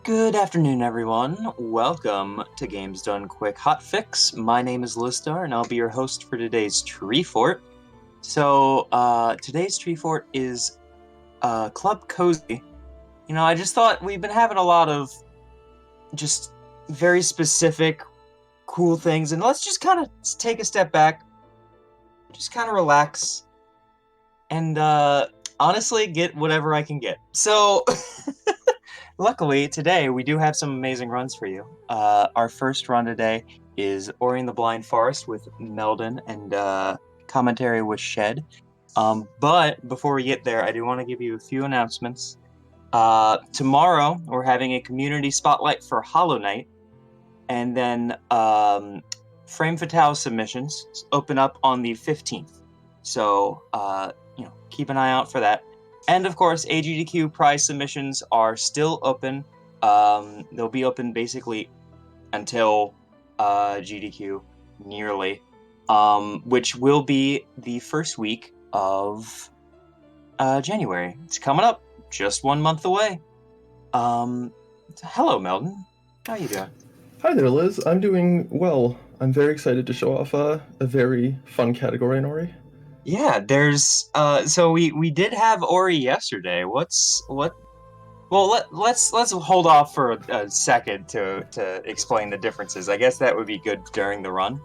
Good afternoon, everyone. Welcome to Games Done Quick Hot Fix. My name is Lizstar, and I'll be your host for today's Treefort. So, today's Treefort is Club Cozy. You know, I just thought we've been having a lot of just very specific, cool things, and let's just kind of take a step back, just kind of relax, and honestly get whatever I can get. So. Luckily, today we do have some amazing runs for you. Our first run today is Ori and the Blind Forest with Meldon and commentary with Shed. But before we get there, I do want to give you a few announcements. Tomorrow, we're having a community spotlight for Hollow Knight, and then Frame Fatale submissions open up on the 15th. So, keep an eye out for that. And of course, AGDQ prize submissions are still open. They'll be open basically until GDQ, nearly, which will be the first week of January. It's coming up, just 1 month away. Hello, Meldon. How are you doing? Hi there, Liz. I'm doing well. I'm very excited to show off a very fun category in Ori. Yeah, there's so we did have Ori yesterday. Let's hold off for a second to explain the differences. I guess that would be good during the run.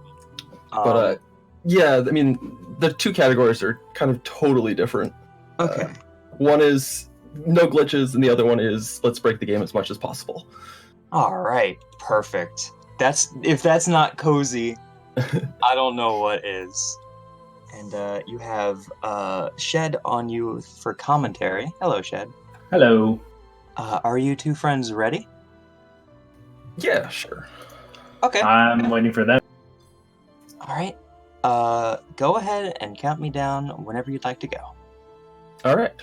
Yeah, I mean, the two categories are kind of totally different. Okay. One is no glitches, and the other one is let's break the game as much as possible. All right, perfect. If that's not cozy, I don't know what is. And you have Shed on you for commentary. Hello, Shed. Hello. Are you two friends ready? Yeah, sure. Okay. I'm waiting for them. All right. Go ahead and count me down whenever you'd like to go. All right.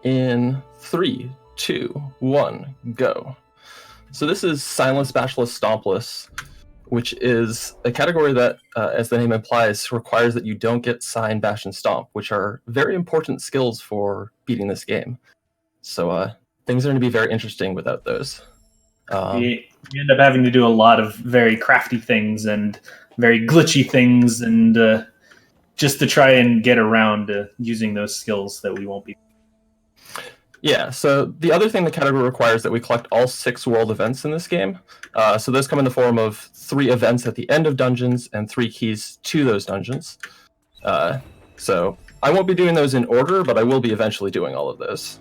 In 3, 2, 1, go. So this is Silentless, Bashless, Stompless, which is a category that, as the name implies, requires that you don't get Sign, Bash, and Stomp, which are very important skills for beating this game. So things are going to be very interesting without those. You end up having to do a lot of very crafty things and very glitchy things, and just to try and get around using those skills that we won't be. Yeah, so the other thing the category requires that we collect all 6 world events in this game. So those come in the form of 3 events at the end of dungeons and 3 keys to those dungeons. So I won't be doing those in order, but I will be eventually doing all of those.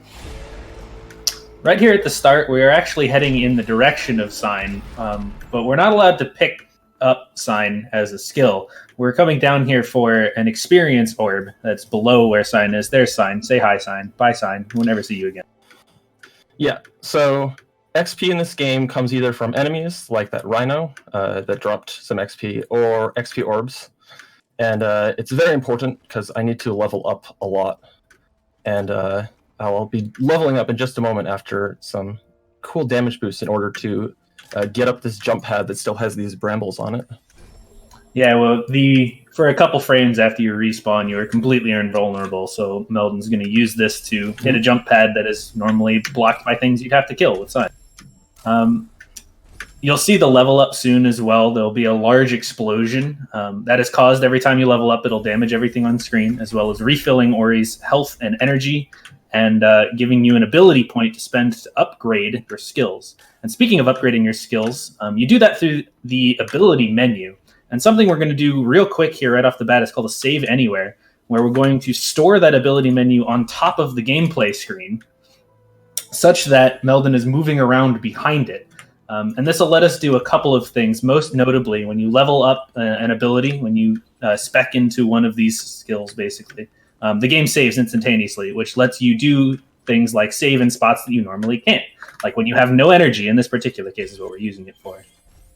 Right here at the start, we are actually heading in the direction of Sign, but we're not allowed to pick up Sign as a skill. We're coming down here for an experience orb that's below where Sign is. There's Sign. Say hi, Sign. Bye, Sign. We'll never see you again. Yeah, so XP in this game comes either from enemies, like that Rhino that dropped some XP, or XP orbs. And it's very important because I need to level up a lot. And I'll be leveling up in just a moment after some cool damage boosts in order to get up this jump pad that still has these brambles on it. Yeah, well, for a couple frames after you respawn, you are completely invulnerable, so Meldon's going to use this to hit a jump pad that is normally blocked by things you'd have to kill with Sign. You'll see the level up soon as well. There'll be a large explosion that is caused every time you level up. It'll damage everything on screen, as well as refilling Ori's health and energy, and giving you an ability point to spend to upgrade your skills. And speaking of upgrading your skills, you do that through the ability menu. And something we're going to do real quick here right off the bat is called a Save Anywhere, where we're going to store that ability menu on top of the gameplay screen, such that Meldon is moving around behind it. And this will let us do a couple of things, most notably when you level up an ability, when you spec into one of these skills, basically. The game saves instantaneously, which lets you do things like save in spots that you normally can't. Like when you have no energy, in this particular case is what we're using it for.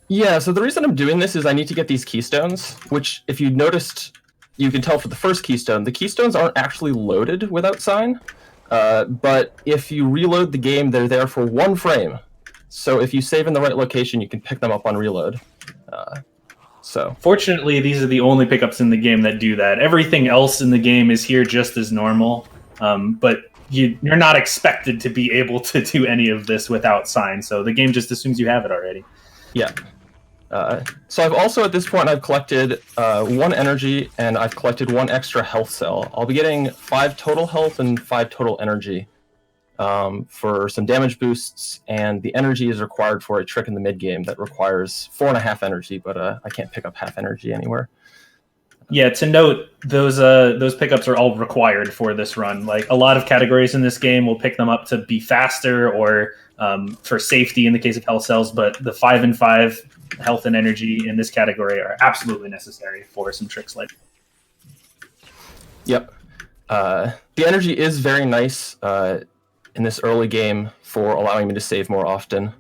Yeah, so the reason I'm doing this is I need to get these keystones, which if you noticed, you can tell for the first keystone, the keystones aren't actually loaded without Sign, but if you reload the game, they're there for 1 frame. So if you save in the right location, you can pick them up on reload. Fortunately, these are the only pickups in the game that do that. Everything else in the game is here just as normal, but you're not expected to be able to do any of this without sign. So the game just assumes you have it already. Yeah. So I've also, at this point, I've collected 1 energy, and I've collected 1 extra health cell. I'll be getting 5 total health and 5 total energy for some damage boosts, and the energy is required for a trick in the mid-game that requires 4.5 energy, but I can't pick up half energy anywhere. Yeah, to note, those pickups are all required for this run. Like, a lot of categories in this game will pick them up to be faster or for safety in the case of health cells, but the 5 and 5 health and energy in this category are absolutely necessary for some tricks like. Yep. The energy is very nice in this early game for allowing me to save more often,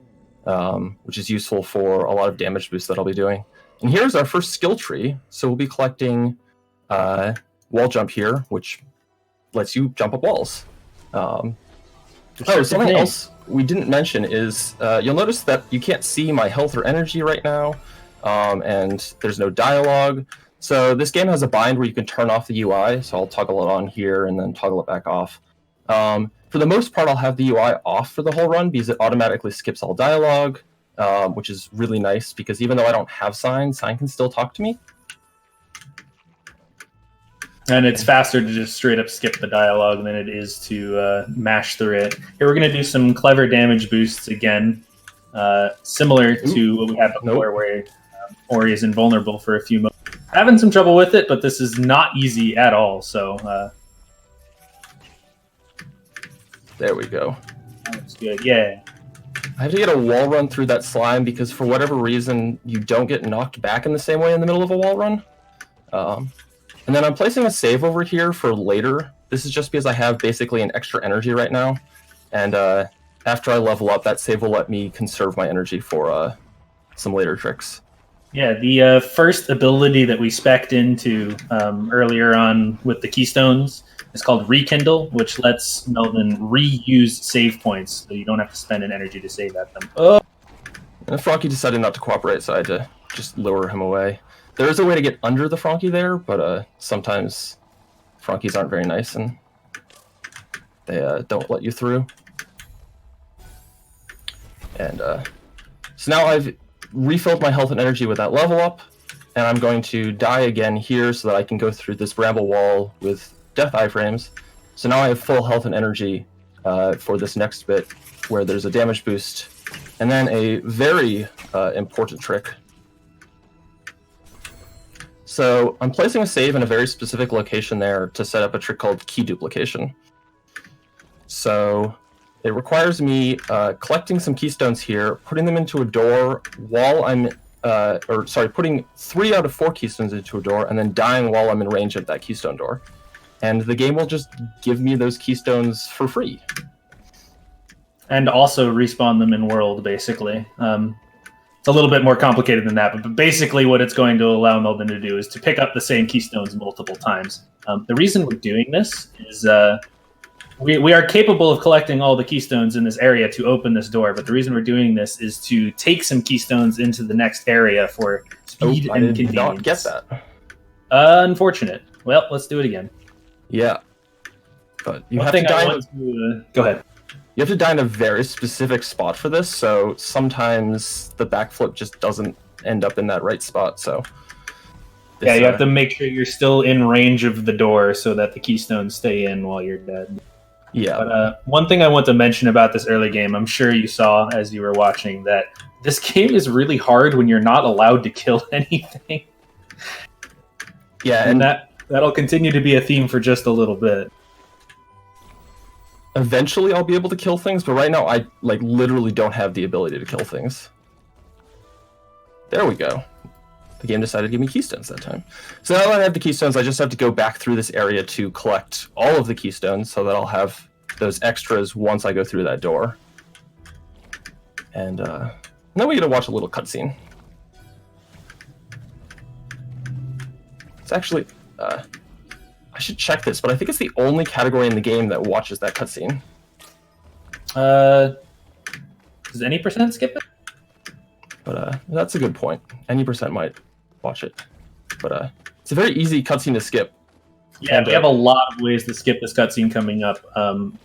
which is useful for a lot of damage boosts that I'll be doing. And here's our first skill tree. So we'll be collecting wall jump here, which lets you jump up walls. Something else we didn't mention is you'll notice that you can't see my health or energy right now, and there's no dialogue. So this game has a bind where you can turn off the UI, so I'll toggle it on here and then toggle it back off. For the most part, I'll have the UI off for the whole run because it automatically skips all dialogue, which is really nice because even though I don't have sign can still talk to me. And it's faster to just straight up skip the dialogue than it is to mash through it. Here we're going to do some clever damage boosts again, similar to what we had before, where Ori is invulnerable for a few moments. Having some trouble with it, but this is not easy at all. So there we go. That's good. Yeah. I have to get a wall run through that slime because for whatever reason you don't get knocked back in the same way in the middle of a wall run. And then I'm placing a save over here for later. This is just because I have basically an extra energy right now. And after I level up, that save will let me conserve my energy for some later tricks. Yeah, the first ability that we spec'd into earlier on with the keystones is called Rekindle, which lets Melvin reuse save points, so you don't have to spend an energy to save at them. Oh! And Frankie decided not to cooperate, so I had to just lure him away. There is a way to get under the Frankie there, but sometimes Frankies aren't very nice and they don't let you through. And so now I've refilled my health and energy with that level up, and I'm going to die again here so that I can go through this bramble wall with death iframes. So now I have full health and energy for this next bit where there's a damage boost, and then a very important trick. So I'm placing a save in a very specific location there to set up a trick called key duplication. So it requires me collecting some keystones here, putting them into a door while I'm, putting 3 out of 4 keystones into a door, and then dying while I'm in range of that keystone door. And the game will just give me those keystones for free. And also respawn them in world, basically. It's a little bit more complicated than that, but basically what it's going to allow Melvin to do is to pick up the same keystones multiple times. The reason we're doing this is we are capable of collecting all the keystones in this area to open this door, but the reason we're doing this is to take some keystones into the next area for speed and convenience. I did not get that. Unfortunate. Well, let's do it again. Yeah. But you have to die. Go ahead. You have to die in a very specific spot for this, so sometimes the backflip just doesn't end up in that right spot. So yeah, you have to make sure you're still in range of the door so that the keystones stay in while you're dead. Yeah. But one thing I want to mention about this early game, I'm sure you saw as you were watching, that this game is really hard when you're not allowed to kill anything. Yeah, and that'll continue to be a theme for just a little bit. Eventually I'll be able to kill things, but right now I literally don't have the ability to kill things. There we go. The game decided to give me keystones that time. So now that I have the keystones, I just have to go back through this area to collect all of the keystones so that I'll have those extras once I go through that door. And then we get to watch a little cutscene. It's actually... I should check this, but I think it's the only category in the game that watches that cutscene. Does any percent skip it? But that's a good point. Any percent might watch it. But it's a very easy cutscene to skip. Yeah, we have a lot of ways to skip this cutscene coming up,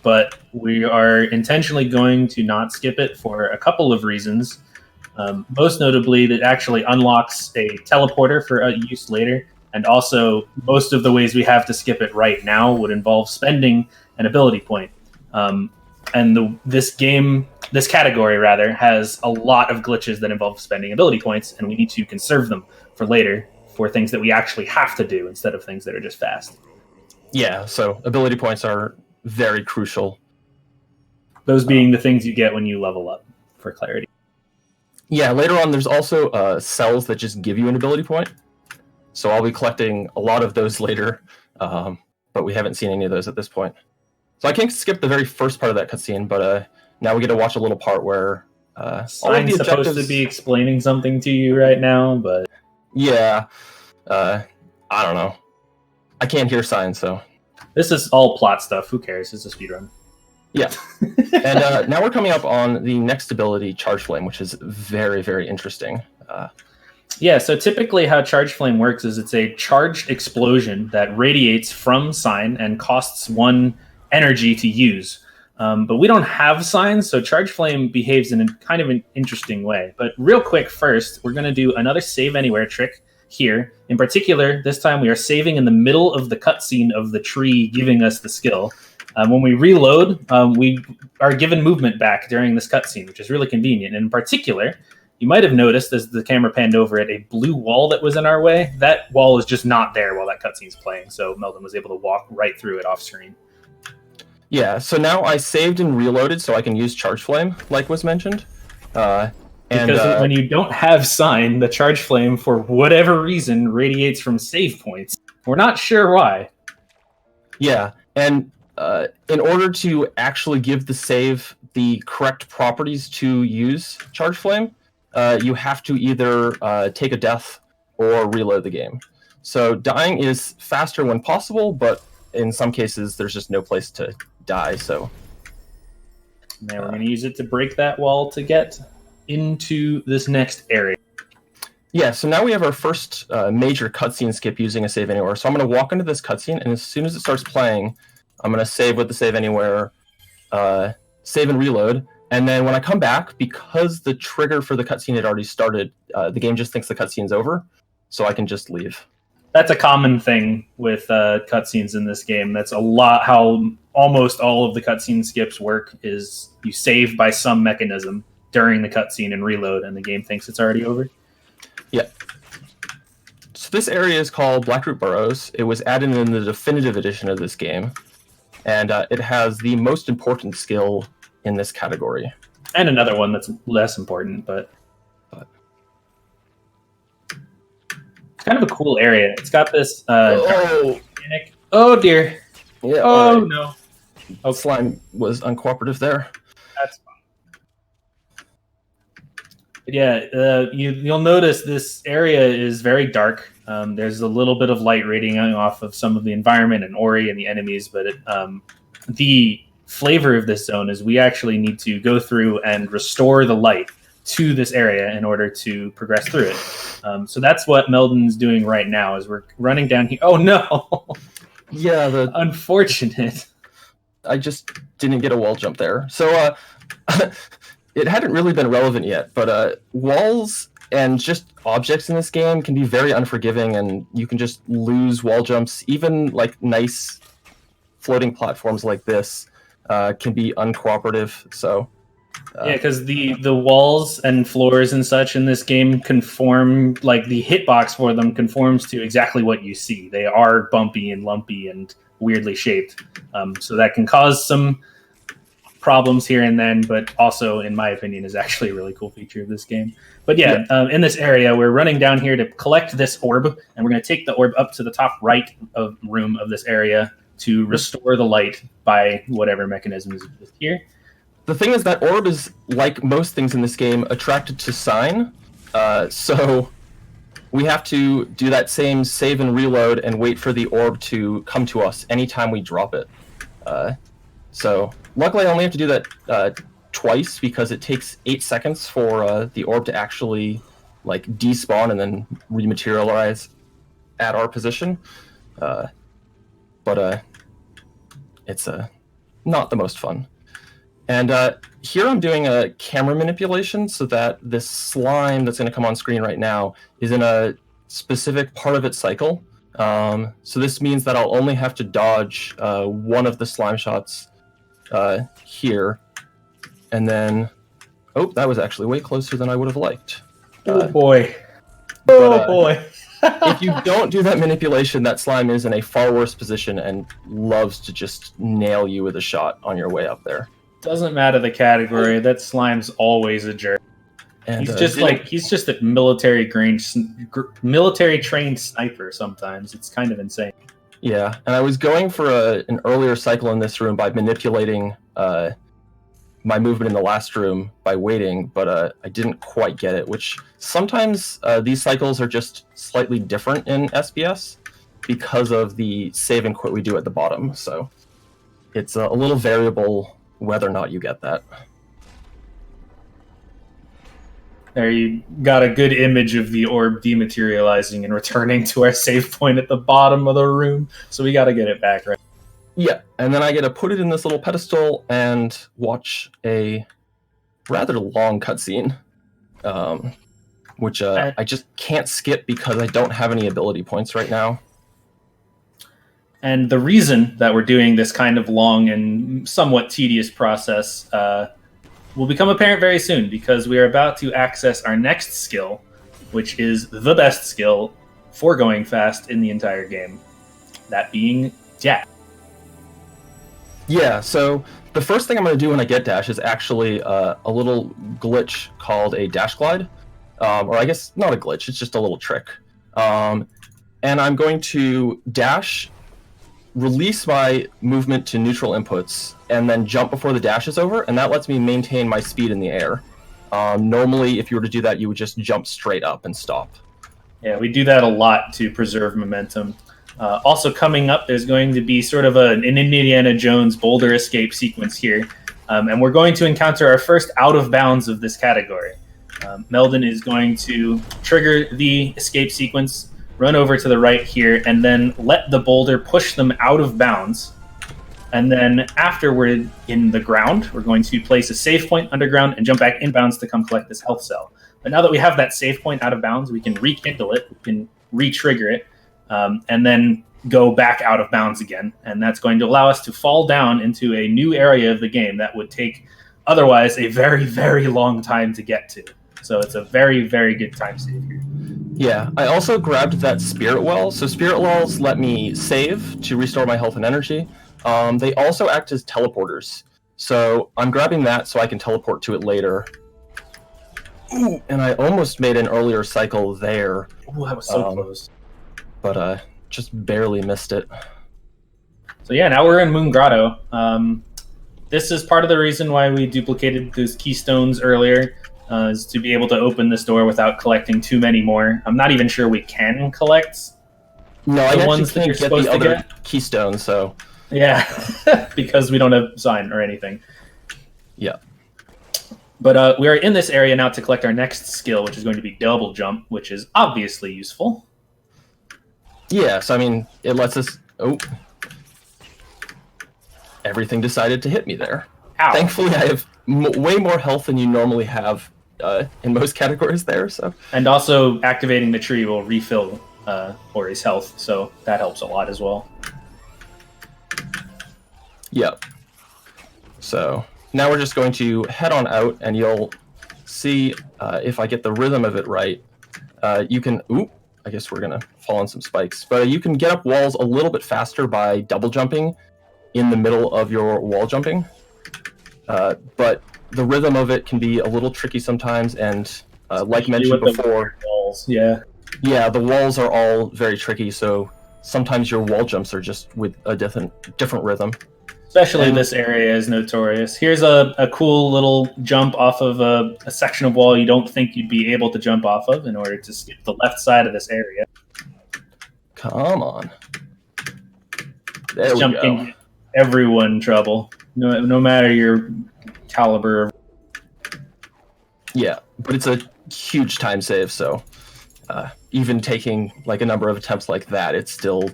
but we are intentionally going to not skip it for a couple of reasons. Most notably, that actually unlocks a teleporter for use later, and also most of the ways we have to skip it right now would involve spending an ability point. This category rather, has a lot of glitches that involve spending ability points, and we need to conserve them for later for things that we actually have to do instead of things that are just fast. Yeah, so ability points are very crucial. Those being the things you get when you level up, for clarity. Yeah, later on there's also cells that just give you an ability point. So I'll be collecting a lot of those later, but we haven't seen any of those at this point. So I can't skip the very first part of that cutscene, but now we get to watch a little part where Sign's supposed to be explaining something to you right now, but yeah, I don't know. I can't hear Sign, so this is all plot stuff. Who cares? It's a speedrun. Yeah, and now we're coming up on the next ability, Charge Flame, which is very, very interesting. Yeah, so typically how Charge Flame works is it's a charged explosion that radiates from Sign and costs 1 energy to use. But we don't have Signs, so Charge Flame behaves in kind of an interesting way. But real quick first, we're going to do another save anywhere trick here. In particular, this time we are saving in the middle of the cutscene of the tree giving us the skill. When we reload, we are given movement back during this cutscene, which is really convenient. And in particular, you might have noticed as the camera panned over it, a blue wall that was in our way. That wall is just not there while that cutscene's playing, so Meldon was able to walk right through it off screen. Yeah, so now I saved and reloaded so I can use Charge Flame, like was mentioned. Because when you don't have Sign, the Charge Flame, for whatever reason, radiates from save points. We're not sure why. Yeah, and in order to actually give the save the correct properties to use Charge Flame, you have to either take a death or reload the game. So dying is faster when possible, but in some cases there's just no place to die. So now we're going to use it to break that wall to get into this next area. Yeah, so now we have our first major cutscene skip using a save anywhere. So I'm going to walk into this cutscene, and as soon as it starts playing, I'm going to save with the save anywhere, save and reload. And then when I come back, because the trigger for the cutscene had already started, the game just thinks the cutscene's over, so I can just leave. That's a common thing with cutscenes in this game. That's a lot how almost all of the cutscene skips work, is you save by some mechanism during the cutscene and reload, and the game thinks it's already over. Yeah. So this area is called Blackroot Burrows. It was added in the definitive edition of this game, and it has the most important skill in this category. And another one that's less important, but it's kind of a cool area. It's got this mechanic. Oh dear. Yeah, oh no. Oh, Slime was uncooperative there. That's fine. Yeah, you'll notice this area is very dark. There's a little bit of light radiating off of some of the environment and Ori and the enemies, but the flavor of this zone is we actually need to go through and restore the light to this area in order to progress through it. So that's what Meldon's doing right now, is we're running down here. Oh no! Yeah, unfortunate. I just didn't get a wall jump there. So it hadn't really been relevant yet, but walls and just objects in this game can be very unforgiving, and you can just lose wall jumps. Even like nice floating platforms like this can be uncooperative. So yeah, because the walls and floors and such in this game conform, like the hitbox for them conforms to exactly what you see. They are bumpy and lumpy and weirdly shaped. So that can cause some problems here and then, but also, in my opinion, is actually a really cool feature of this game. But yeah, in this area, we're running down here to collect this orb, and we're going to take the orb up to the top right of room of this area to restore the light by whatever mechanism is here. The thing is that orb is, like most things in this game, attracted to sign. So we have to do that same save and reload and wait for the orb to come to us anytime we drop it. So luckily I only have to do that twice, because it takes 8 seconds for the orb to actually like despawn and then rematerialize at our position. but it's not the most fun. And here I'm doing a camera manipulation so that this slime that's going to come on screen right now is in a specific part of its cycle. So this means that I'll only have to dodge one of the slime shots here. And then, oh, that was actually way closer than I would have liked. Oh boy. But, Boy. if you don't do that manipulation, that slime is in a far worse position and loves to just nail you with a shot on your way up there. Doesn't matter the category. That slime's always a jerk. And He's just a military trained sniper. Sometimes it's kind of insane. Yeah, and I was going for an earlier cycle in this room by manipulating my movement in the last room by waiting, but I didn't quite get it, which sometimes these cycles are just slightly different in SPS because of the save and quit we do at the bottom, so it's a little variable whether or not you get that. There, you got a good image of the orb dematerializing and returning to our save point at the bottom of the room, so we got to get it back, right? Yeah, and then I get to put it in this little pedestal and watch a rather long cutscene, which I just can't skip because I don't have any ability points right now. And the reason that we're doing this kind of long and somewhat tedious process will become apparent very soon, because we are about to access our next skill, which is the best skill for going fast in the entire game, that being dash. Yeah, so the first thing I'm going to do when I get dash is actually a little glitch called a dash glide. Or I guess not a glitch, it's just a little trick. And I'm going to dash, release my movement to neutral inputs, and then jump before the dash is over, and that lets me maintain my speed in the air. Normally, if you were to do that, you would just jump straight up and stop. Yeah, we do that a lot to preserve momentum. Also coming up, there's going to be sort of an Indiana Jones boulder escape sequence here, and we're going to encounter our first out of bounds of this category. Meldon is going to trigger the escape sequence, run over to the right here, and then let the boulder push them out of bounds. And then after we're in the ground, we're going to place a save point underground and jump back inbounds to come collect this health cell. But now that we have that save point out of bounds, we can rekindle it, we can re-trigger it, and then go back out of bounds again. And that's going to allow us to fall down into a new area of the game that would take otherwise a very, very long time to get to. So it's a very, very good time save here. Yeah, I also grabbed that Spirit Well. So Spirit Wells let me save to restore my health and energy. They also act as teleporters. So I'm grabbing that so I can teleport to it later. Ooh, and I almost made an earlier cycle there. Ooh, that was so close. But just barely missed it. So yeah, now we're in Moon Grotto. This is part of the reason why we duplicated those keystones earlier, is to be able to open this door without collecting too many more. I'm not even sure we can collect no, I ones that you're can't get supposed the to other get. keystone, so... Yeah, because we don't have sign or anything. Yeah. But we are in this area now to collect our next skill, which is going to be double jump, which is obviously useful. Yes, I mean, it lets us... Oh. Everything decided to hit me there. Ow. Thankfully, I have way more health than you normally have in most categories there, so... And also, activating the tree will refill Ori's health, so that helps a lot as well. Yep. So, now we're just going to head on out, and you'll see if I get the rhythm of it right. You can... Ooh, I guess we're going to fall on some spikes. But you can get up walls a little bit faster by double jumping in the middle of your wall jumping. But the rhythm of it can be a little tricky sometimes, and like mentioned before... Walls. Yeah, the walls are all very tricky, so sometimes your wall jumps are just with a different rhythm. Especially this area is notorious. Here's a cool little jump off of a section of wall you don't think you'd be able to jump off of in order to skip the left side of this area. Come on. There we Jumping go. Everyone trouble. No matter your caliber. Yeah, but it's a huge time save, so even taking like a number of attempts like that, it's still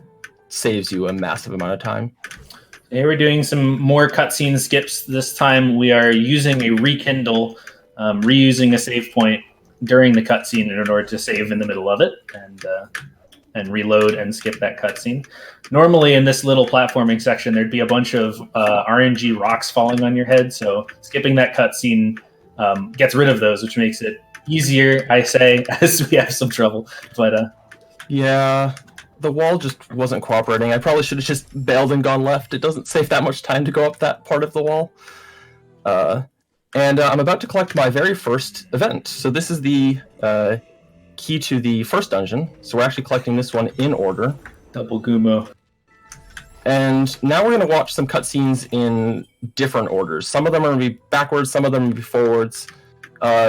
saves you a massive amount of time. Today we're doing some more cutscene skips. This time we are using a rekindle, reusing a save point during the cutscene in order to save in the middle of it and reload and skip that cutscene. Normally in this little platforming section, there'd be a bunch of RNG rocks falling on your head, so skipping that cutscene gets rid of those, which makes it easier, I say, as we have some trouble. But yeah, the wall just wasn't cooperating. I probably should have just bailed and gone left. It doesn't save that much time to go up that part of the wall. And I'm about to collect my very first event. So this is the key to the first dungeon. So we're actually collecting this one in order. double Gumo. And now we're going to watch some cutscenes in different orders. Some of them are going to be backwards, some of them will be forwards,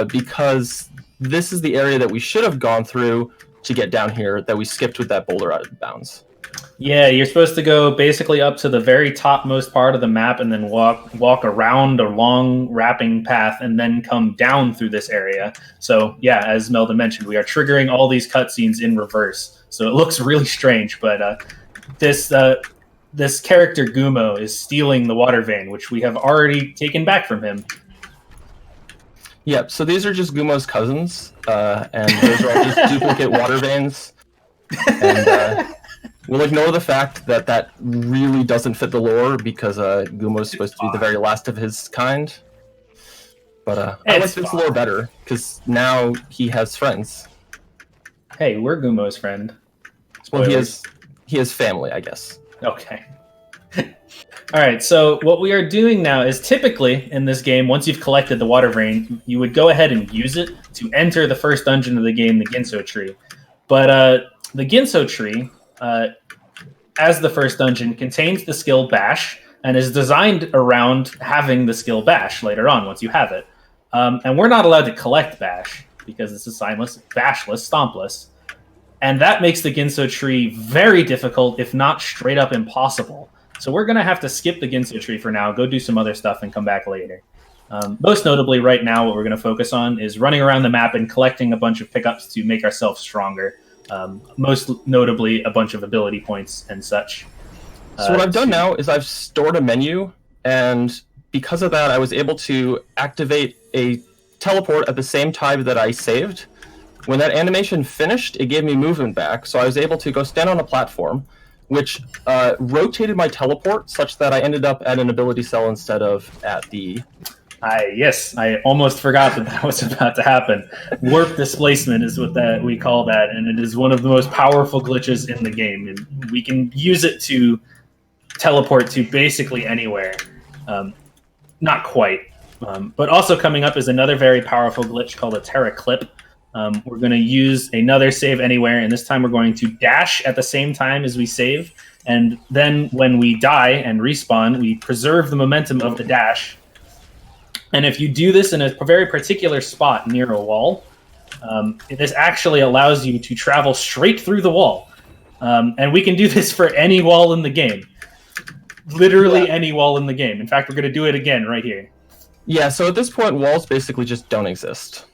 because this is the area that we should have gone through to get down here that we skipped with that boulder out of bounds. Yeah, you're supposed to go basically up to the very topmost part of the map and then walk around a long wrapping path and then come down through this area. So yeah, as Melda mentioned, we are triggering all these cutscenes in reverse. So it looks really strange, but this character Gumo is stealing the water vein, which we have already taken back from him. Yep, so these are just Gumo's cousins, and those are all just duplicate water veins. And we'll ignore the fact that that really doesn't fit the lore, because Gumo's supposed to be the very last of his kind. But I like this lore better, because now he has friends. Hey, we're Gumo's friend. Well, he has family, I guess. Okay. All right, so what we are doing now is typically in this game, once you've collected the water vein, you would go ahead and use it to enter the first dungeon of the game, the Ginso Tree. But the Ginso Tree, as the first dungeon, contains the skill Bash and is designed around having the skill Bash later on once you have it. And we're not allowed to collect Bash because this is signless, bashless, stompless. And that makes the Ginso Tree very difficult, if not straight up impossible. So we're going to have to skip the Ginso Tree for now, go do some other stuff, and come back later. Most notably, right now, what we're going to focus on is running around the map and collecting a bunch of pickups to make ourselves stronger. Most notably, a bunch of ability points and such. So what I've done now is I've stored a menu, and because of that, I was able to activate a teleport at the same time that I saved. When that animation finished, it gave me movement back, so I was able to go stand on a platform, which rotated my teleport such that I ended up at an ability cell instead of at the... Yes, I almost forgot that was about to happen. Warp displacement is what we call that, and it is one of the most powerful glitches in the game. And we can use it to teleport to basically anywhere. Not quite. But also coming up is another very powerful glitch called a Terra Clip. We're going to use another save anywhere, and this time we're going to dash at the same time as we save. And then when we die and respawn, we preserve the momentum of the dash. And if you do this in a very particular spot near a wall, this actually allows you to travel straight through the wall. And we can do this for any wall in the game. Literally any wall in the game. In fact, we're going to do it again right here. Yeah, so at this point, walls basically just don't exist.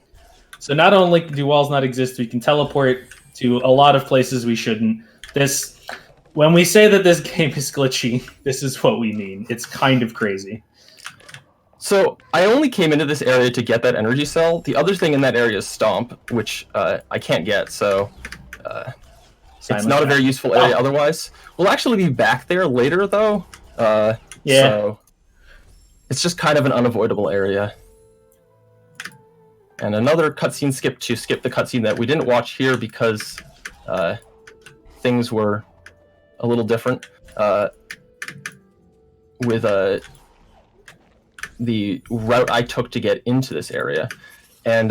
So not only do walls not exist, we can teleport to a lot of places we shouldn't. When we say that this game is glitchy, this is what we mean. It's kind of crazy. So I only came into this area to get that energy cell. The other thing in that area is Stomp, which I can't get, so it's not a very useful area otherwise. We'll actually be back there later, though. Yeah. So it's just kind of an unavoidable area. And another cutscene skip to skip the cutscene that we didn't watch here because things were a little different with the route I took to get into this area. And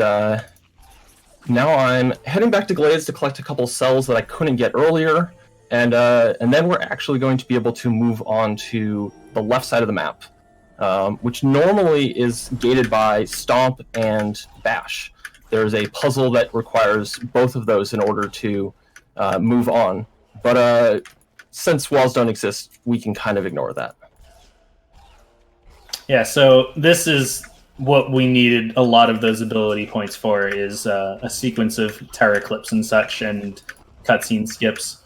now I'm heading back to Glades to collect a couple cells that I couldn't get earlier, and then we're actually going to be able to move on to the left side of the map, which normally is gated by Stomp and Bash. There's a puzzle that requires both of those in order to move on, but since walls don't exist, we can kind of ignore that. Yeah, so this is what we needed a lot of those ability points for, is a sequence of Terra Clips and such, and cutscene skips.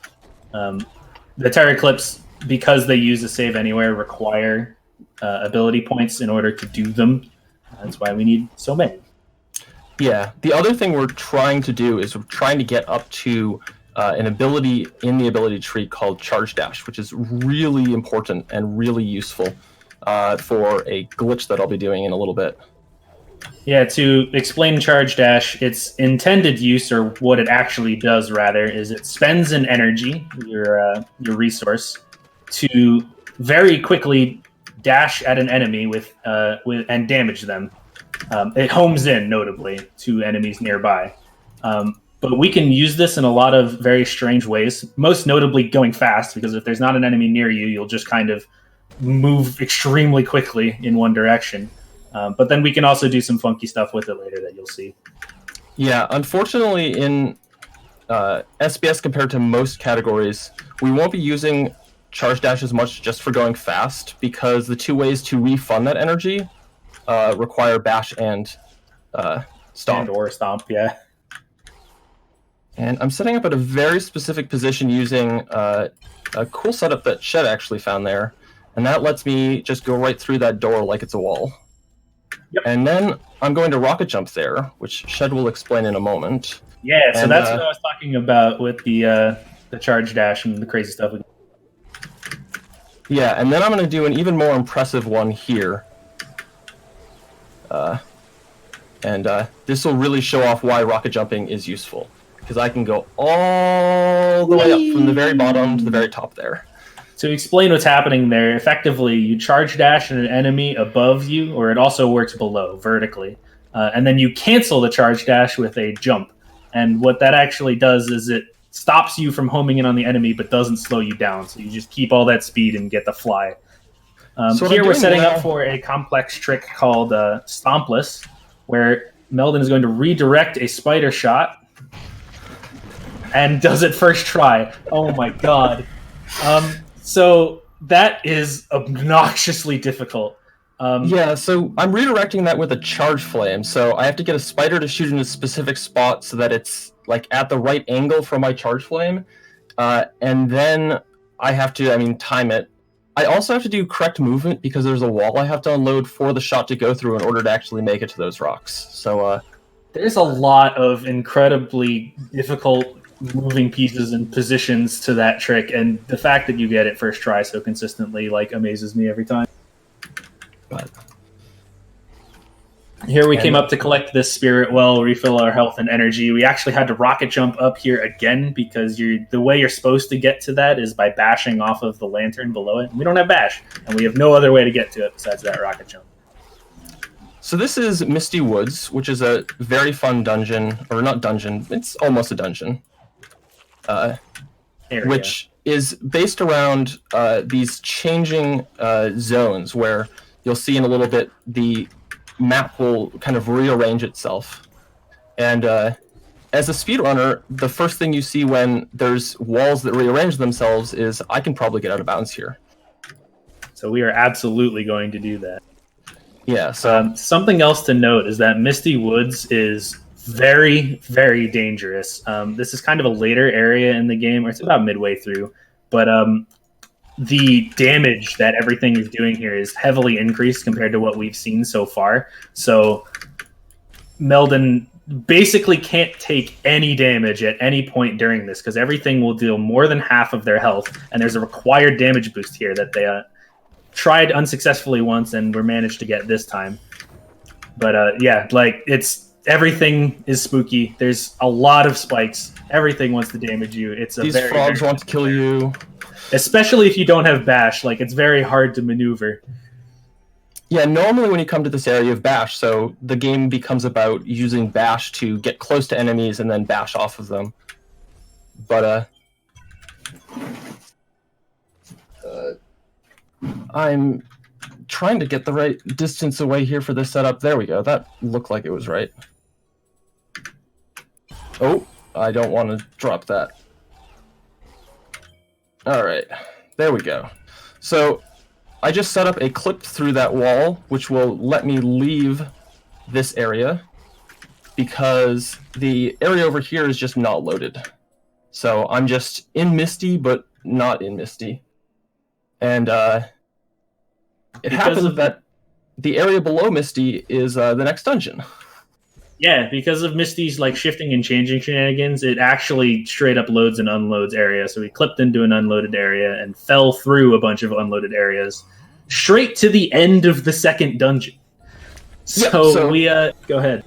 the Terra Clips, because they use a save anywhere, require ability points in order to do them. That's why we need so many. Yeah. The other thing we're trying to do is we're trying to get up to an ability in the ability tree called Charge Dash, which is really important and really useful for a glitch that I'll be doing in a little bit. Yeah, to explain Charge Dash, its intended use, or what it actually does rather, is it spends an energy, your resource, to very quickly dash at an enemy with and damage them. It homes in, notably, to enemies nearby. But we can use this in a lot of very strange ways, most notably going fast, because if there's not an enemy near you, you'll just kind of move extremely quickly in one direction. But then we can also do some funky stuff with it later that you'll see. Yeah, unfortunately, in SBS compared to most categories, we won't be using Charge Dash as much just for going fast, because the two ways to refund that energy require Bash and Stomp. Or Stomp, yeah. And I'm setting up at a very specific position using a cool setup that Shed actually found there. And that lets me just go right through that door like it's a wall. Yep. And then I'm going to rocket jump there, which Shed will explain in a moment. Yeah, so that's what I was talking about with the Charge Dash and the crazy stuff. Yeah, and then I'm going to do an even more impressive one here. This will really show off why rocket jumping is useful. Because I can go all the way up from the very bottom to the very top there. To explain what's happening there, effectively, you charge dash at an enemy above you, or it also works below, vertically. And then you cancel the charge dash with a jump. And what that actually does is it stops you from homing in on the enemy, but doesn't slow you down. So you just keep all that speed and get the fly. So here we're setting up for a complex trick called Stompless, where Meldon is going to redirect a spider shot and does it first try. Oh my god. So that is obnoxiously difficult. Yeah, so I'm redirecting that with a charge flame. So I have to get a spider to shoot in a specific spot so that it's like at the right angle for my charge flame. And then I have to, time it. I also have to do correct movement because there's a wall I have to unload for the shot to go through in order to actually make it to those rocks. So there's a lot of incredibly difficult moving pieces and positions to that trick, and the fact that you get it first try so consistently amazes me every time. But here we came up to collect this spirit well, refill our health and energy. We actually had to rocket jump up here again because the way you're supposed to get to that is by bashing off of the lantern below it. We don't have bash, and we have no other way to get to it besides that rocket jump. So this is Misty Woods, which is a very fun dungeon, or not dungeon, it's almost a dungeon. Which is based around these changing zones where you'll see in a little bit the map will kind of rearrange itself. And as a speedrunner, the first thing you see when there's walls that rearrange themselves is I can probably get out of bounds here. So we are absolutely going to do that. Yeah, so something else to note is that Misty Woods is very, very dangerous. This is kind of a later area in the game, or it's about midway through, but the damage that everything is doing here is heavily increased compared to what we've seen so far. So Meldon basically can't take any damage at any point during this because everything will deal more than half of their health, and there's a required damage boost here that they tried unsuccessfully once and were managed to get this time. But everything is spooky. There's a lot of spikes. Everything wants to damage you. These frogs want to kill you. Especially if you don't have bash. It's very hard to maneuver. Yeah, normally when you come to this area, you have bash, so the game becomes about using bash to get close to enemies and then bash off of them. But, I'm trying to get the right distance away here for this setup. There we go. That looked like it was right. Oh, I don't want to drop that. All right, there we go. So I just set up a clip through that wall, which will let me leave this area because the area over here is just not loaded. So I'm just in Misty, but not in Misty. And it Because happens of- that the area below Misty is the next dungeon. Yeah, because of Misty's like shifting and changing shenanigans, it actually straight up loads and unloads area. So we clipped into an unloaded area and fell through a bunch of unloaded areas straight to the end of the second dungeon. So we go ahead.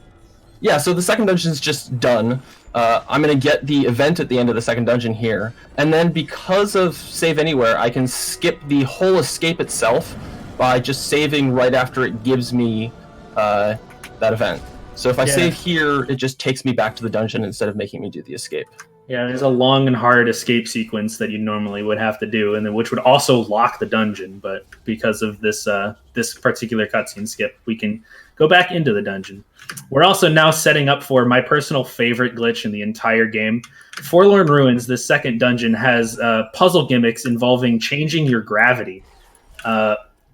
Yeah, so the second dungeon's just done. I'm going to get the event at the end of the second dungeon here. And then because of Save Anywhere, I can skip the whole escape itself by just saving right after it gives me that event. So if I save here, it just takes me back to the dungeon instead of making me do the escape. Yeah, there's a long and hard escape sequence that you normally would have to do, and then which would also lock the dungeon. But because of this this particular cutscene skip, we can go back into the dungeon. We're also now setting up for my personal favorite glitch in the entire game. Forlorn Ruins, this second dungeon, has puzzle gimmicks involving changing your gravity.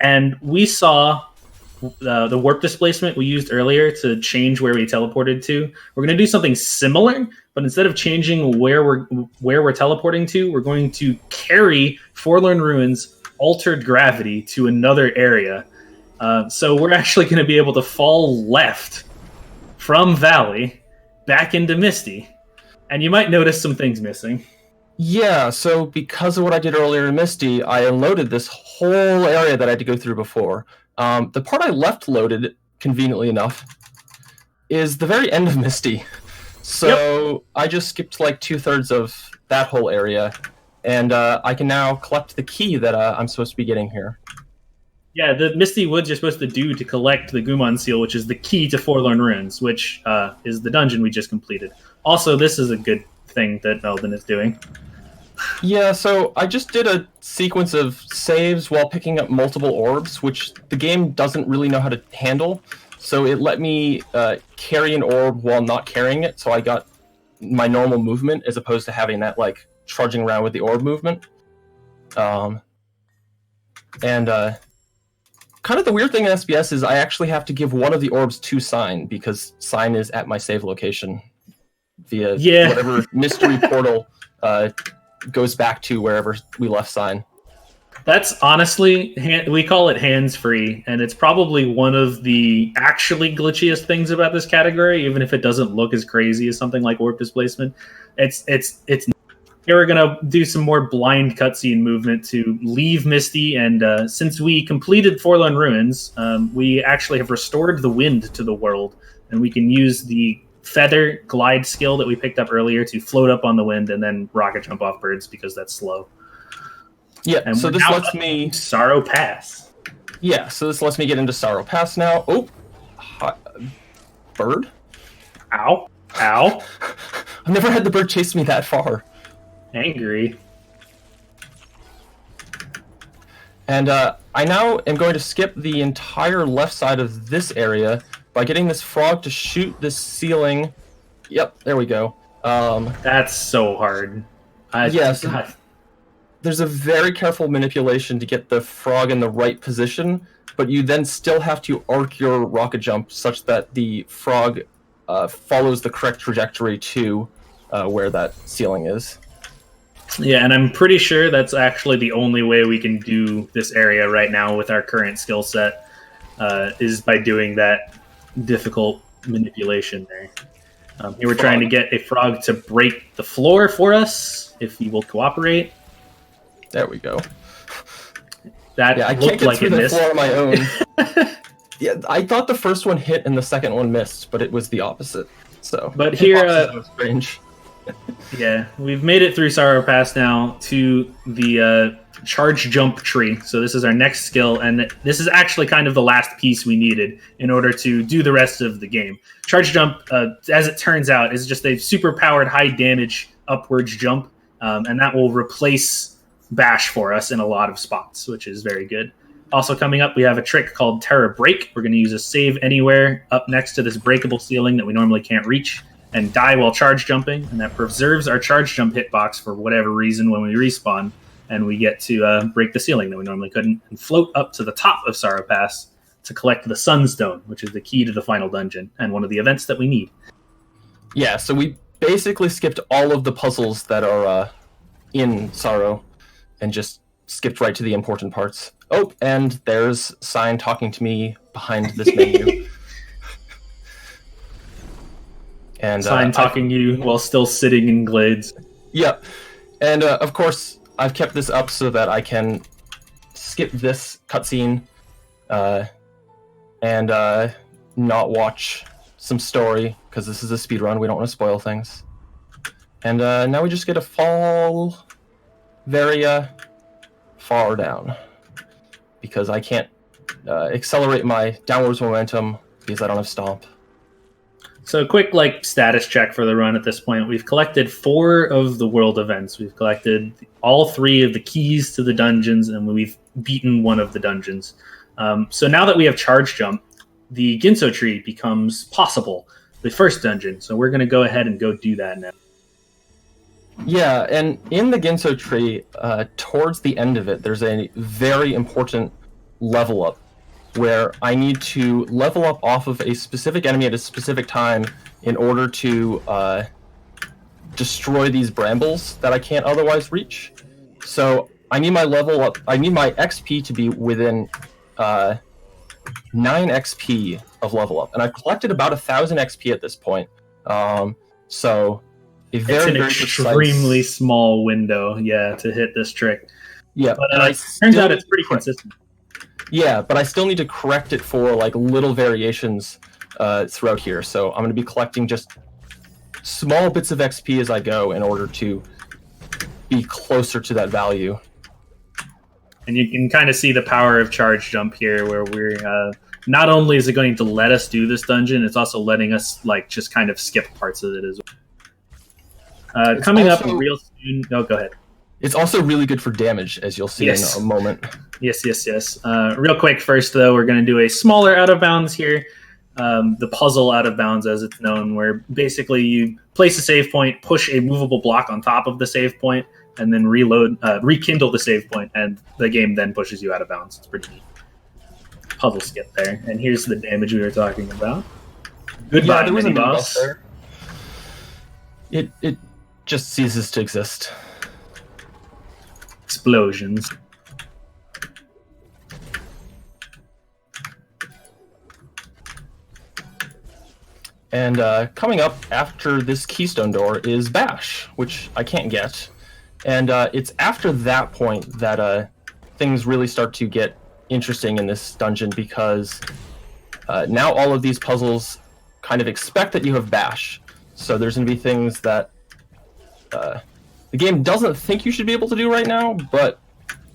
And we saw the warp displacement we used earlier to change where we teleported to. We're going to do something similar, but instead of changing where we're teleporting to, we're going to carry Forlorn Ruins' altered gravity to another area. So we're actually going to be able to fall left from Valley back into Misty. And you might notice some things missing. Yeah, so because of what I did earlier in Misty, I unloaded this whole area that I had to go through before. The part I left loaded, conveniently enough, is the very end of Misty. So I just skipped like 2/3 of that whole area, and I can now collect the key that I'm supposed to be getting here. Yeah, the Misty Woods you're supposed to do to collect the Gumon Seal, which is the key to Forlorn Ruins, which is the dungeon we just completed. Also, this is a good thing that Melvin is doing. Yeah, so I just did a sequence of saves while picking up multiple orbs, which the game doesn't really know how to handle. So it let me carry an orb while not carrying it, so I got my normal movement as opposed to having that like trudging around with the orb movement. And kind of the weird thing in SBS is I actually have to give one of the orbs to Sign, because Sign is at my save location via whatever mystery portal goes back to wherever we left Sign. That's honestly, we call it hands-free, and it's probably one of the actually glitchiest things about this category, even if it doesn't look as crazy as something like warp displacement. It's we're gonna do some more blind cutscene movement to leave Misty, and since we completed Forlorn Ruins, we actually have restored the wind to the world, and we can use the feather glide skill that we picked up earlier to float up on the wind and then rocket jump off birds because that's slow. Yeah, and so this lets me Sorrow Pass. Yeah, so this lets me get into Sorrow Pass now. Oh, bird? Ow. Ow. I've never had the bird chase me that far. Angry. And I now am going to skip the entire left side of this area by getting this frog to shoot this ceiling. Yep, there we go. That's so hard. There's a very careful manipulation to get the frog in the right position, but you then still have to arc your rocket jump such that the frog follows the correct trajectory to where that ceiling is. Yeah, and I'm pretty sure that's actually the only way we can do this area right now with our current skill set, is by doing that difficult manipulation there. Here we're trying to get a frog to break the floor for us, if he will cooperate. There we go. That I looked can't get like through it the missed. floor on my own. Yeah, I thought the first one hit and the second one missed, but it was the opposite. So, but here, was strange. Yeah, we've made it through Sorrow Pass now to the charge jump tree. So this is our next skill, and this is actually kind of the last piece we needed in order to do the rest of the game. Charge jump, as it turns out, is just a super powered high damage upwards jump, and that will replace bash for us in a lot of spots, which is very good. Also coming up, we have a trick called Terror Break. We're going to use a save anywhere up next to this breakable ceiling that we normally can't reach, and die while charge jumping, and that preserves our charge jump hitbox for whatever reason when we respawn, and we get to break the ceiling that we normally couldn't, and float up to the top of Sorrow Pass to collect the Sunstone, which is the key to the final dungeon, and one of the events that we need. Yeah, so we basically skipped all of the puzzles that are in Sorrow. and just skipped right to the important parts. Oh, and there's Sign talking to me behind this menu. And Sign talking to you while still sitting in glades. Yeah, and of course, I've kept this up so that I can skip this cutscene and not watch some story, because this is a speedrun. We don't want to spoil things. And now we just get to fall very far down, because I can't accelerate my downwards momentum because I don't have Stomp. So a quick status check for the run at this point. We've collected 4 of the world events. We've collected all 3 of the keys to the dungeons, and we've beaten 1 of the dungeons. So now that we have Charge Jump, the Ginso tree becomes possible, the first dungeon. So we're going to go ahead and go do that now. Yeah, and in the Ginso tree, towards the end of it, there's a very important level up, where I need to level up off of a specific enemy at a specific time in order to destroy these brambles that I can't otherwise reach. So I need my level up. I need my XP to be within 9 XP of level up, and I've collected about 1,000 XP at this point. So a very, it's an extremely small window, to hit this trick. Yeah, but it turns out it's pretty consistent. Yeah, but I still need to correct it for little variations throughout here. So I'm going to be collecting just small bits of XP as I go in order to be closer to that value. And you can kind of see the power of Charge Jump here, where we're not only is it going to let us do this dungeon, it's also letting us just kind of skip parts of it as well. Coming up real soon. No, go ahead. It's also really good for damage, as you'll see in a moment. Yes. Real quick first, though, we're going to do a smaller out of bounds here. The puzzle out of bounds, as it's known, where basically you place a save point, push a movable block on top of the save point, and then rekindle the save point, and the game then pushes you out of bounds. It's pretty neat. Puzzle skip there. And here's the damage we were talking about. Goodbye, there was a mini-boss. there. It just ceases to exist. Explosions. And coming up after this keystone door is Bash, which I can't get. And it's after that point that things really start to get interesting in this dungeon, because now all of these puzzles kind of expect that you have Bash. So there's going to be things that the game doesn't think you should be able to do right now, but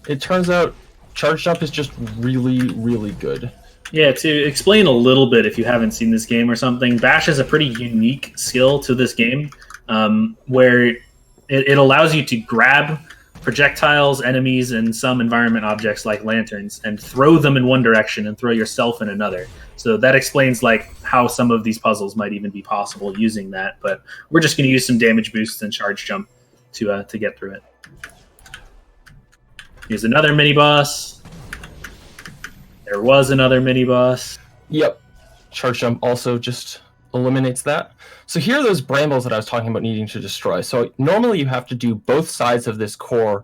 it turns out Charge Jump is just really, really good. Yeah, to explain a little bit, if you haven't seen this game or something, Bash is a pretty unique skill to this game, where it allows you to grab projectiles, enemies, and some environment objects like lanterns and throw them in one direction and throw yourself in another. So that explains how some of these puzzles might even be possible using that. But we're just going to use some damage boosts and Charge Jump to get through it. Here's another mini boss. There was another mini boss. Yep. Charge Jump also just eliminates that. So here are those brambles that I was talking about needing to destroy. So normally you have to do both sides of this core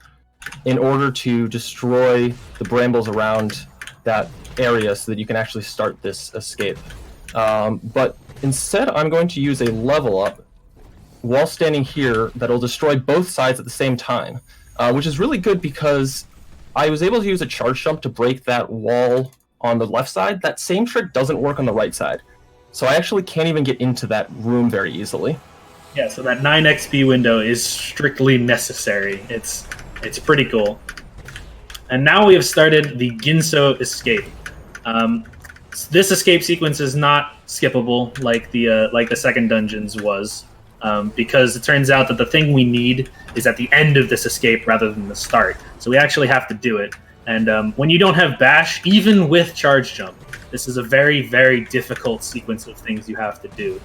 in order to destroy the brambles around that area so that you can actually start this escape. But instead I'm going to use a level up while standing here that'll destroy both sides at the same time, which is really good because I was able to use a Charge Jump to break that wall on the left side. That same trick doesn't work on the right side. So I actually can't even get into that room very easily. Yeah, so that 9 XP window is strictly necessary. It's pretty cool. And now we have started the Ginso escape. This escape sequence is not skippable like the second dungeon's was, because it turns out that the thing we need is at the end of this escape rather than the start. So we actually have to do it. And when you don't have Bash, even with Charge Jump, this is a very, very difficult sequence of things you have to do.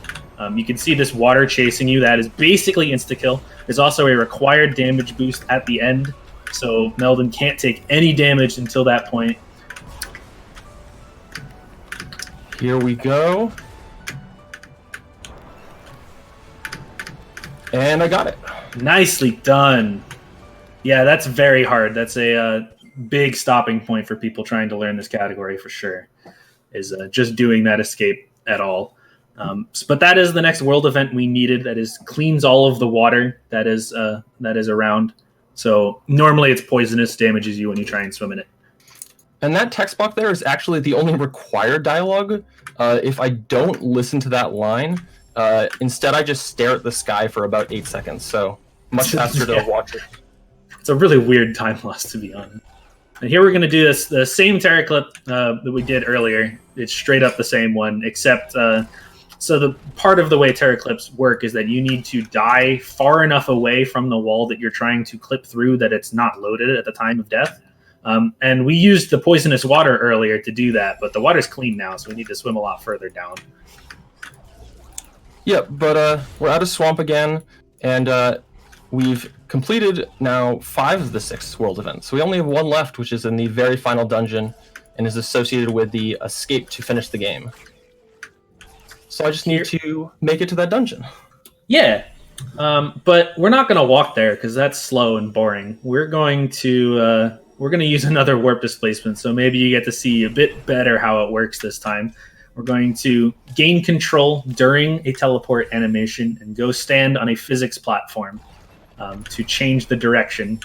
You can see this water chasing you. That is basically insta-kill. There's also a required damage boost at the end, so Meldon can't take any damage until that point. Here we go. And I got it. Nicely done. Yeah, that's very hard. That's a big stopping point for people trying to learn this category for sure, is just doing that escape at all. But that is the next world event we needed. That is cleans all of the water that is around. So normally it's poisonous, damages you when you try and swim in it. And that text box there is actually the only required dialogue. If I don't listen to that line, instead I just stare at the sky for about 8 seconds. So much faster to watch it. It's a really weird time loss, to be honest. And here we're going to do the same Terra clip that we did earlier. It's straight up the same one, except so the part of the way Terra clips work is that you need to die far enough away from the wall that you're trying to clip through that it's not loaded at the time of death. And we used the poisonous water earlier to do that, but the water's clean now, so we need to swim a lot further down. Yeah, but we're out of swamp again, and we've completed now 5 of the 6 world events. So we only have 1 left, which is in the very final dungeon, and is associated with the escape to finish the game. So I just need to make it to that dungeon. Yeah, but we're not going to walk there because that's slow and boring. We're going to use another warp displacement, so maybe you get to see a bit better how it works this time. We're going to gain control during a teleport animation and go stand on a physics platform to change the direction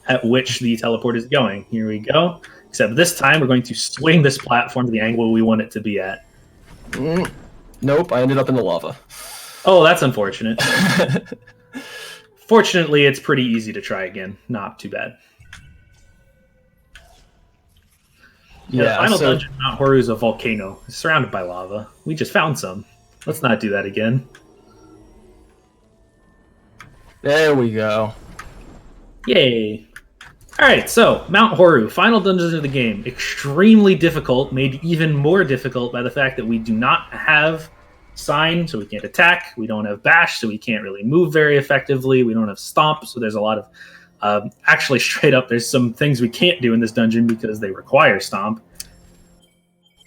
at which the teleport is going. Here we go. Except this time we're going to swing this platform to the angle we want it to be at. Nope, I ended up in the lava. Oh, that's unfortunate. Fortunately, it's pretty easy to try again. Not too bad. Yeah, the final dungeon, Mount Horu, is a volcano. It's surrounded by lava. We just found some. Let's not do that again. There we go. Yay. Alright, so Mount Horu, final dungeons of the game. Extremely difficult, made even more difficult by the fact that we do not have Sign, so we can't attack. We don't have Bash, so we can't really move very effectively. We don't have Stomp, so there's a lot of... actually, straight up, there's some things we can't do in this dungeon because they require Stomp.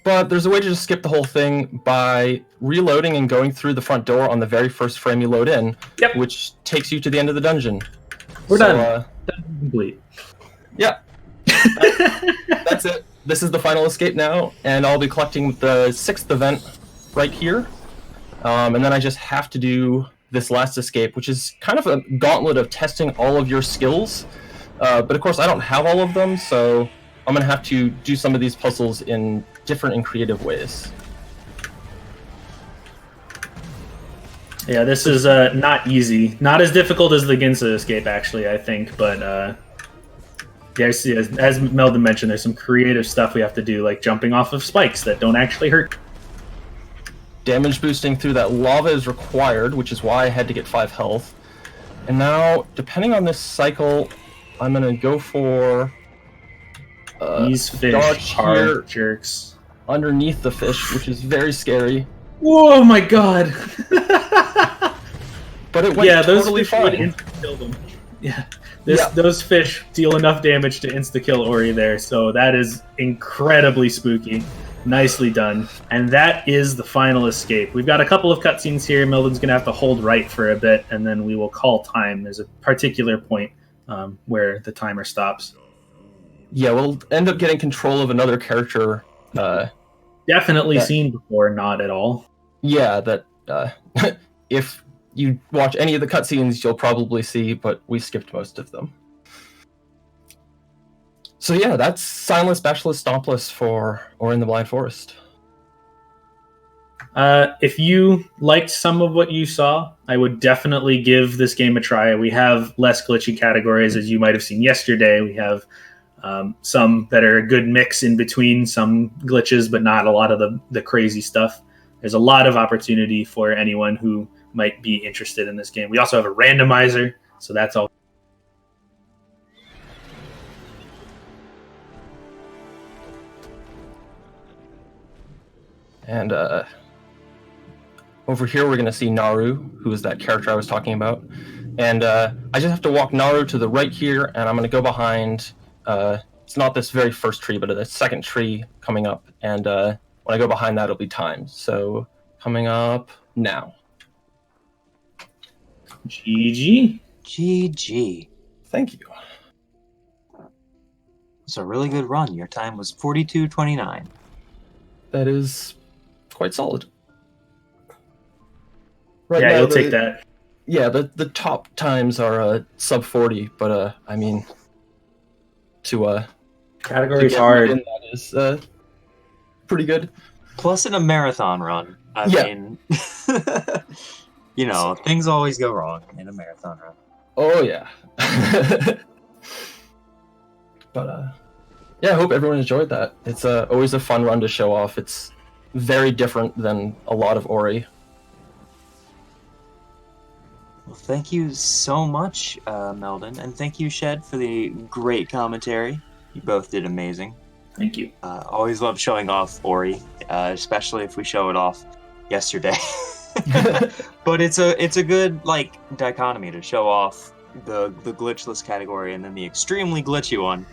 But there's a way to just skip the whole thing by reloading and going through the front door on the very first frame you load in, which takes you to the end of the dungeon. We're done. Dungeon complete. Yeah. That's it. This is the final escape now, and I'll be collecting the 6th event right here. And then I just have to do this last escape, which is kind of a gauntlet of testing all of your skills. But of course, I don't have all of them, so I'm going to have to do some of these puzzles in different and creative ways. Yeah, this is not easy. Not as difficult as the Ginza escape, actually, I think. But there's, as Meldon mentioned, there's some creative stuff we have to do, like jumping off of spikes that don't actually hurt. Damage boosting through that lava is required, which is why I had to get 5 health. And now, depending on this cycle, I'm going to go for... These fish are jerks. Underneath the fish, which is very scary. Oh my god! But it went totally those fish fine. would insta-kill them. Yeah. Those fish deal enough damage to insta-kill Ori there, so that is incredibly spooky. Nicely done. And that is the final escape. We've got a couple of cutscenes here. Meldon's going to have to hold right for a bit, and then we will call time. There's a particular point where the timer stops. Yeah, we'll end up getting control of another character. Definitely seen before, not at all. Yeah, that if you watch any of the cutscenes, you'll probably see, but we skipped most of them. So yeah, that's Signless, Bashless, Stompless for Ori in the Blind Forest. If you liked some of what you saw, I would definitely give this game a try. We have less glitchy categories, as you might have seen yesterday. We have some that are a good mix in between, some glitches, but not a lot of the crazy stuff. There's a lot of opportunity for anyone who might be interested in this game. We also have a randomizer, so that's all. And over here, we're going to see Naru, who is that character I was talking about. And I just have to walk Naru to the right here, and I'm going to go behind... it's not this very first tree, but the second tree coming up. And when I go behind that, it'll be timed. So coming up now. GG. GG. Thank you. It's a really good run. Your time was 42:29. That is quite solid. Right Yeah, now, you'll take that. Yeah, the top times are sub 40, but I mean, to Category's get hard. within that is pretty good. Plus in a marathon run. I mean, things always go wrong in a marathon run. Oh yeah. But yeah, I hope everyone enjoyed that. It's always a fun run to show off. It's very different than a lot of Ori. Well, thank you so much, Meldon, and thank you, Shed, for the great commentary. You both did amazing. Thank you. Always love showing off Ori, especially if we show it off yesterday. But it's a good dichotomy to show off the glitchless category and then the extremely glitchy one,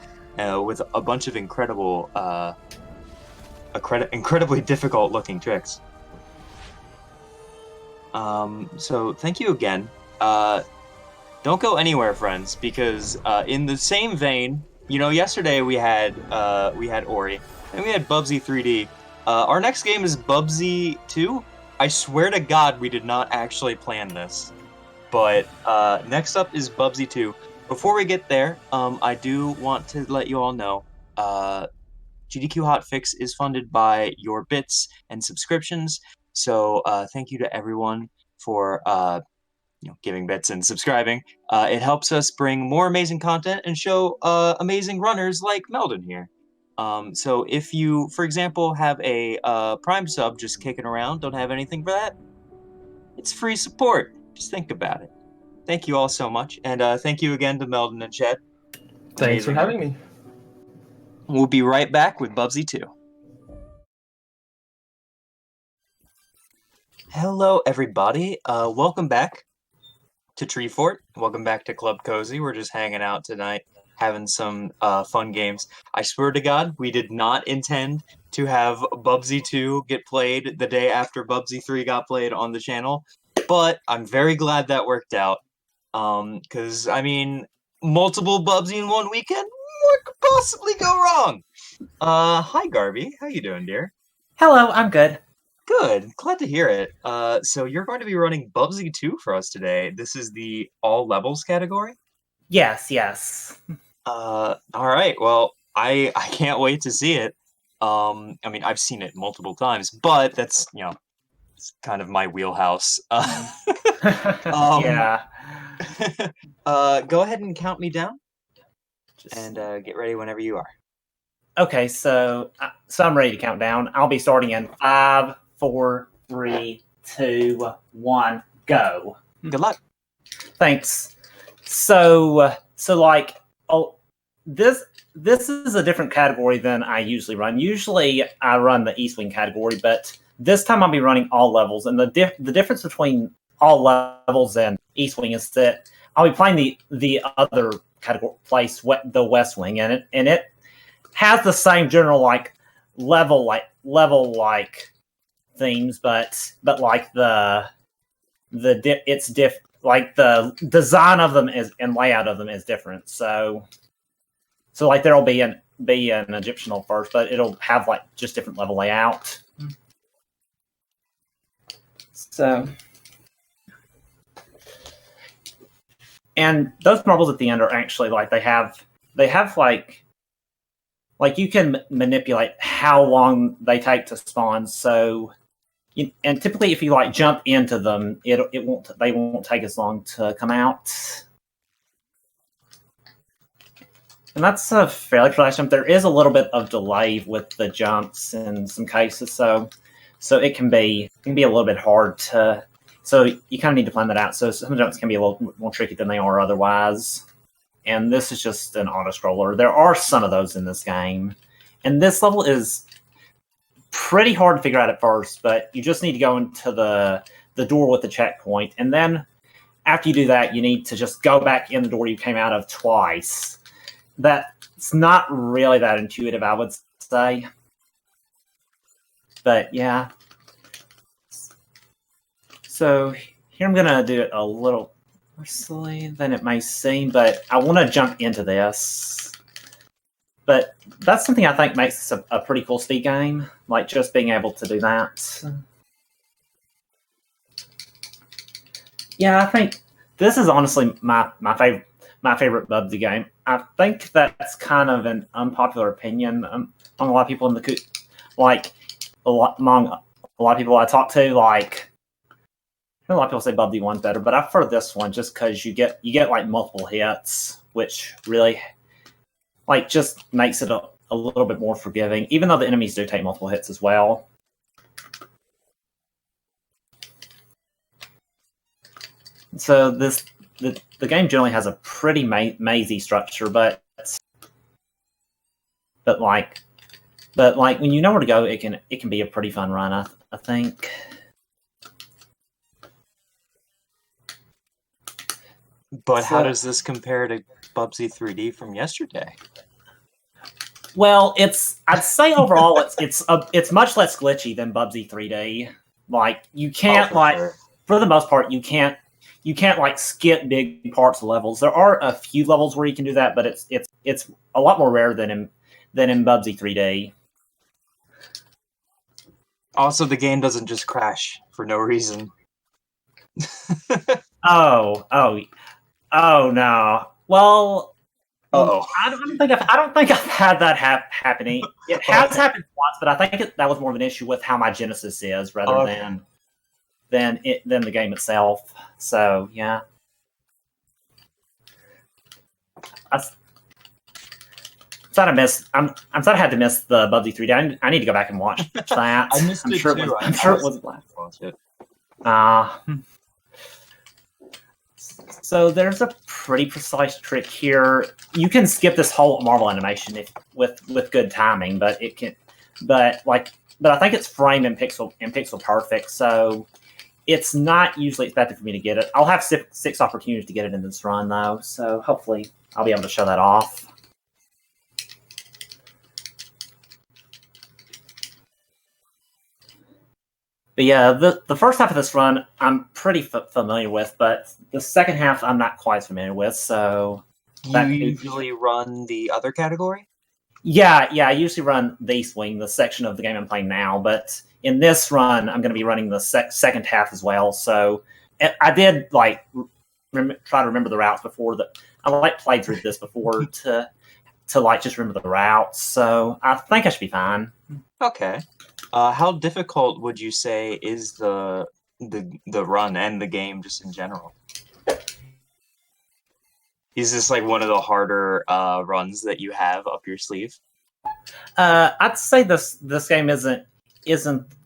with a bunch of incredibly difficult looking tricks. So thank you again. Don't go anywhere, friends, because in the same vein, yesterday we had Ori and we had Bubsy 3D. Our next game is Bubsy 2. I swear to God we did not actually plan this. But next up is Bubsy 2. Before we get there, I do want to let you all know GDQ Hotfix is funded by your bits and subscriptions. So thank you to everyone for giving bits and subscribing. It helps us bring more amazing content and show amazing runners like Meldon here. So if you, for example, have a Prime sub just kicking around, don't have anything for that, it's free support. Just think about it. Thank you all so much, and thank you again to Meldon and Chet. Thanks for having me. We'll be right back with Bubsy 2. Hello, everybody. Welcome back to Treefort. Welcome back to Club Cozy. We're just hanging out tonight, having some fun games. I swear to God, we did not intend to have Bubsy 2 get played the day after Bubsy 3 got played on the channel, but I'm very glad that worked out. Because, I mean, multiple Bubsy in one weekend? What could possibly go wrong? Hi, Garby. How you doing, dear? Hello, I'm good. Good. Glad to hear it. So you're going to be running Bubsy 2 for us today. This is the all levels category? Yes. All right. Well, I can't wait to see it. I mean, I've seen it multiple times, but that's, it's kind of my wheelhouse. Yeah. Go ahead and count me down and get ready whenever you are. Okay, so I'm ready to count down. I'll be starting in 5, 4, 3, 2, 1, go. Good luck. Thanks. So this is a different category than I usually run. Usually I run the East Wing category, but this time I'll be running all levels. And the difference between all levels and East Wing is that I'll be playing the other category place, the West Wing, and it has the same general level themes, but like the design of them is and layout of them is different. So like there'll be an Egyptian first, but it'll have just different level layout. So, and those marbles at the end are actually they have you can manipulate how long they take to spawn. So, and typically if you jump into them, they won't take as long to come out. And that's a fairly fast. There is a little bit of delay with the jumps in some cases, so it can be a little bit hard to. So you kind of need to plan that out. So some jumps can be a little more tricky than they are otherwise. And this is just an auto scroller. There are some of those in this game, and this level is pretty hard to figure out at first. But you just need to go into the door with the checkpoint, and then after you do that, you need to just go back in the door you came out of twice. That's not really that intuitive, I would say. But yeah. So here I'm gonna do it a little. worse than it may seem, but I want to jump into this. But that's something I think makes this a pretty cool speed game, like just being able to do that. Yeah, I think this is honestly my favorite Bubsy game. I think that's kind of an unpopular opinion among a lot of people in the among a lot of people I talk to. Like, a lot of people say Bubsy 1's better, but I prefer this one just because you get like multiple hits, which really just makes it a little bit more forgiving, even though the enemies do take multiple hits as well. So the game generally has a pretty mazy structure, but when you know where to go, it can be a pretty fun run. I think. But how does this compare to Bubsy 3D from yesterday? Well, I'd say overall it's much less glitchy than Bubsy 3D. Like, you can't for the most part you can't skip big parts of levels. There are a few levels where you can do that, but it's a lot more rare than in Bubsy 3D. Also, the game doesn't just crash for no reason. Oh no. Well, uh-oh. I don't think I've had that happening. It has happened once, but I think that was more of an issue with how my Genesis is rather than the game itself. So yeah. I'm sad I had to miss the Bubsy 3D. I need to go back and watch that. I missed it too. I'm sure it was watch it. So there's a pretty precise trick here. You can skip this whole Marvel animation with good timing, but I think it's framed in pixel perfect, so it's not usually expected for me to get it. I'll have six opportunities to get it in this run though, so hopefully I'll be able to show that off. But yeah, the first half of this run I'm pretty familiar with, but the second half I'm not quite familiar with. So you usually run the other category? Yeah, I usually run the swing, the section of the game I'm playing now. But in this run, I'm going to be running the second half as well. So I did try to remember the routes before I played through this before to just remember the routes. So I think I should be fine. Okay. How difficult would you say is the run and the game just in general? Is this like one of the harder runs that you have up your sleeve? I'd say this game isn't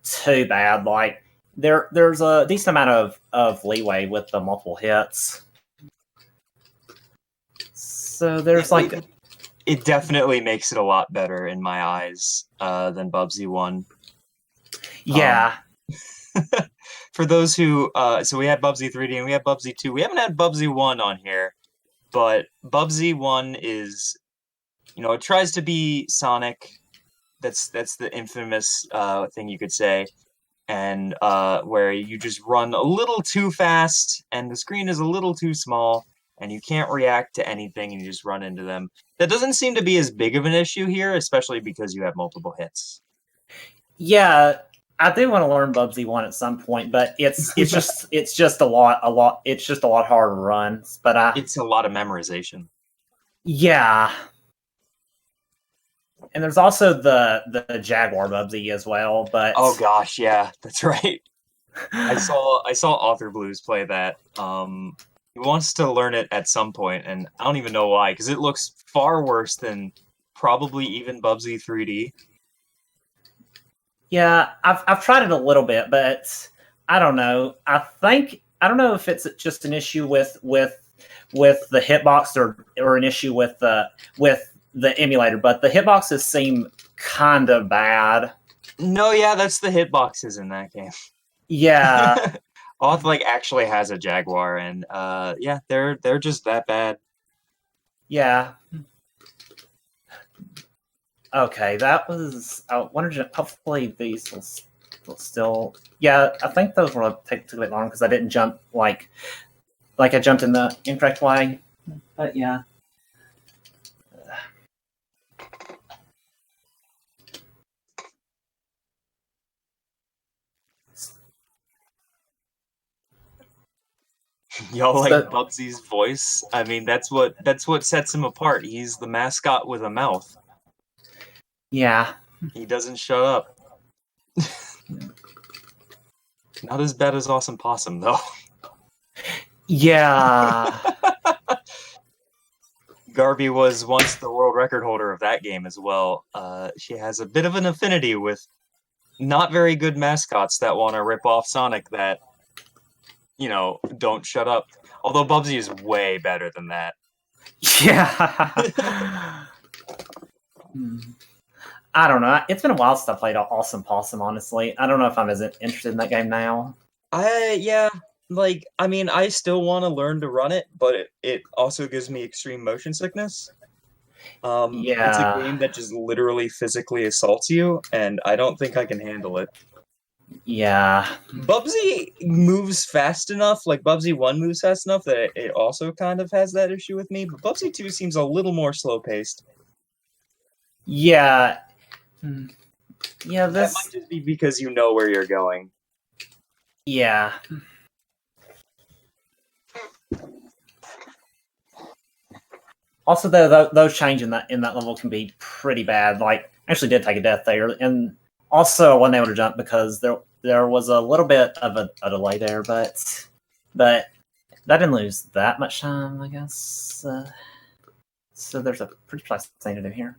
too bad. Like there's a decent amount of leeway with the multiple hits. So there's it definitely makes it a lot better in my eyes than Bubsy 1. Yeah. For those who so we had Bubsy 3D and we have Bubsy 2. We haven't had Bubsy 1 on here, but Bubsy 1 is, it tries to be Sonic. That's the infamous thing you could say. And where you just run a little too fast and the screen is a little too small and you can't react to anything and you just run into them. That doesn't seem to be as big of an issue here, especially because you have multiple hits. Yeah, I do want to learn Bubsy 1 at some point, but it's just a lot harder to run. But it's a lot of memorization. Yeah. And there's also the Jaguar Bubsy as well, but oh gosh, yeah, that's right. I saw Author Blues play that. He wants to learn it at some point, and I don't even know why, because it looks far worse than probably even Bubsy 3D. Yeah, I've tried it a little bit, but I don't know. I don't know if it's just an issue with the hitbox or an issue with the emulator, but the hitboxes seem kind of bad. No, yeah, that's the hitboxes in that game. Yeah. Auth actually has a Jaguar, and yeah, they're just that bad. Yeah. Okay, that was. I wondered. Hopefully, these will still. Yeah, I think those will take a bit longer because I didn't jump like I jumped in the incorrect way. But yeah. Y'all like So- Bubsy's voice? I mean, that's what sets him apart. He's the mascot with a mouth. Yeah. He doesn't shut up. Not as bad as Awesome Possum, though. Yeah. Garby was once the world record holder of that game as well. She has a bit of an affinity with not very good mascots that want to rip off Sonic that, don't shut up. Although Bubsy is way better than that. Yeah. I don't know. It's been a while since I played Awesome Possum, honestly. I don't know if I'm as interested in that game now. I still want to learn to run it, but it also gives me extreme motion sickness. It's a game that just literally physically assaults you, and I don't think I can handle it. Yeah. Bubsy moves fast enough, like Bubsy 1 moves fast enough that it also kind of has that issue with me, but Bubsy 2 seems a little more slow-paced. Yeah. Yeah, That might just be because you know where you're going. Yeah. Also, though, those changes in that level can be pretty bad. Like, I actually did take a death there, and also I wasn't able to jump because there was a little bit of a delay there, but I didn't lose that much time, I guess. So there's a pretty precise thing to do here.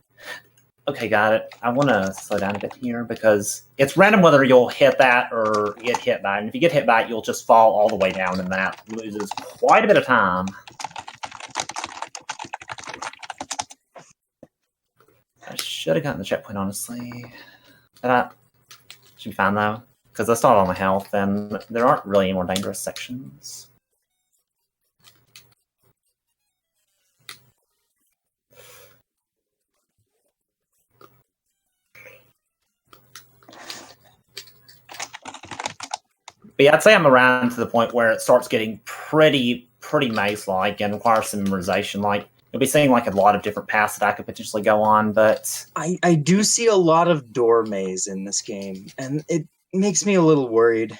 Okay, got it. I want to slow down a bit here because it's random whether you'll hit that or get hit by it. And if you get hit by it, you'll just fall all the way down, and that loses quite a bit of time. I should have gotten the checkpoint, honestly. But I should be fine, though, because I still have all my health, and there aren't really any more dangerous sections. But yeah, I'd say I'm around to the point where it starts getting pretty maze-like and requires some memorization. Like, you'll be seeing like a lot of different paths that I could potentially go on, but I do see a lot of door maze in this game, and it makes me a little worried.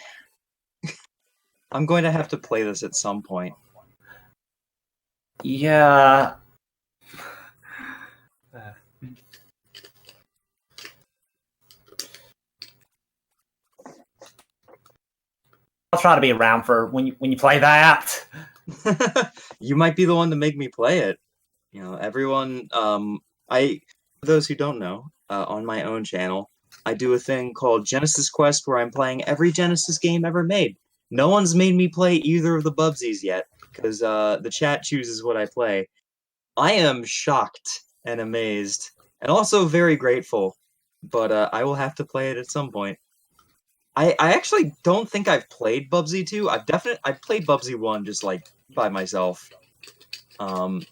I'm going to have to play this at some point. yeah. I'll try to be around for when you play that. You might be the one to make me play it. Everyone. For those who don't know, on my own channel, I do a thing called Genesis Quest, where I'm playing every Genesis game ever made. No one's made me play either of the Bubsies yet, because the chat chooses what I play. I am shocked and amazed, and also very grateful. But I will have to play it at some point. I actually don't think I've played Bubsy 2. I've played Bubsy 1 just like by myself.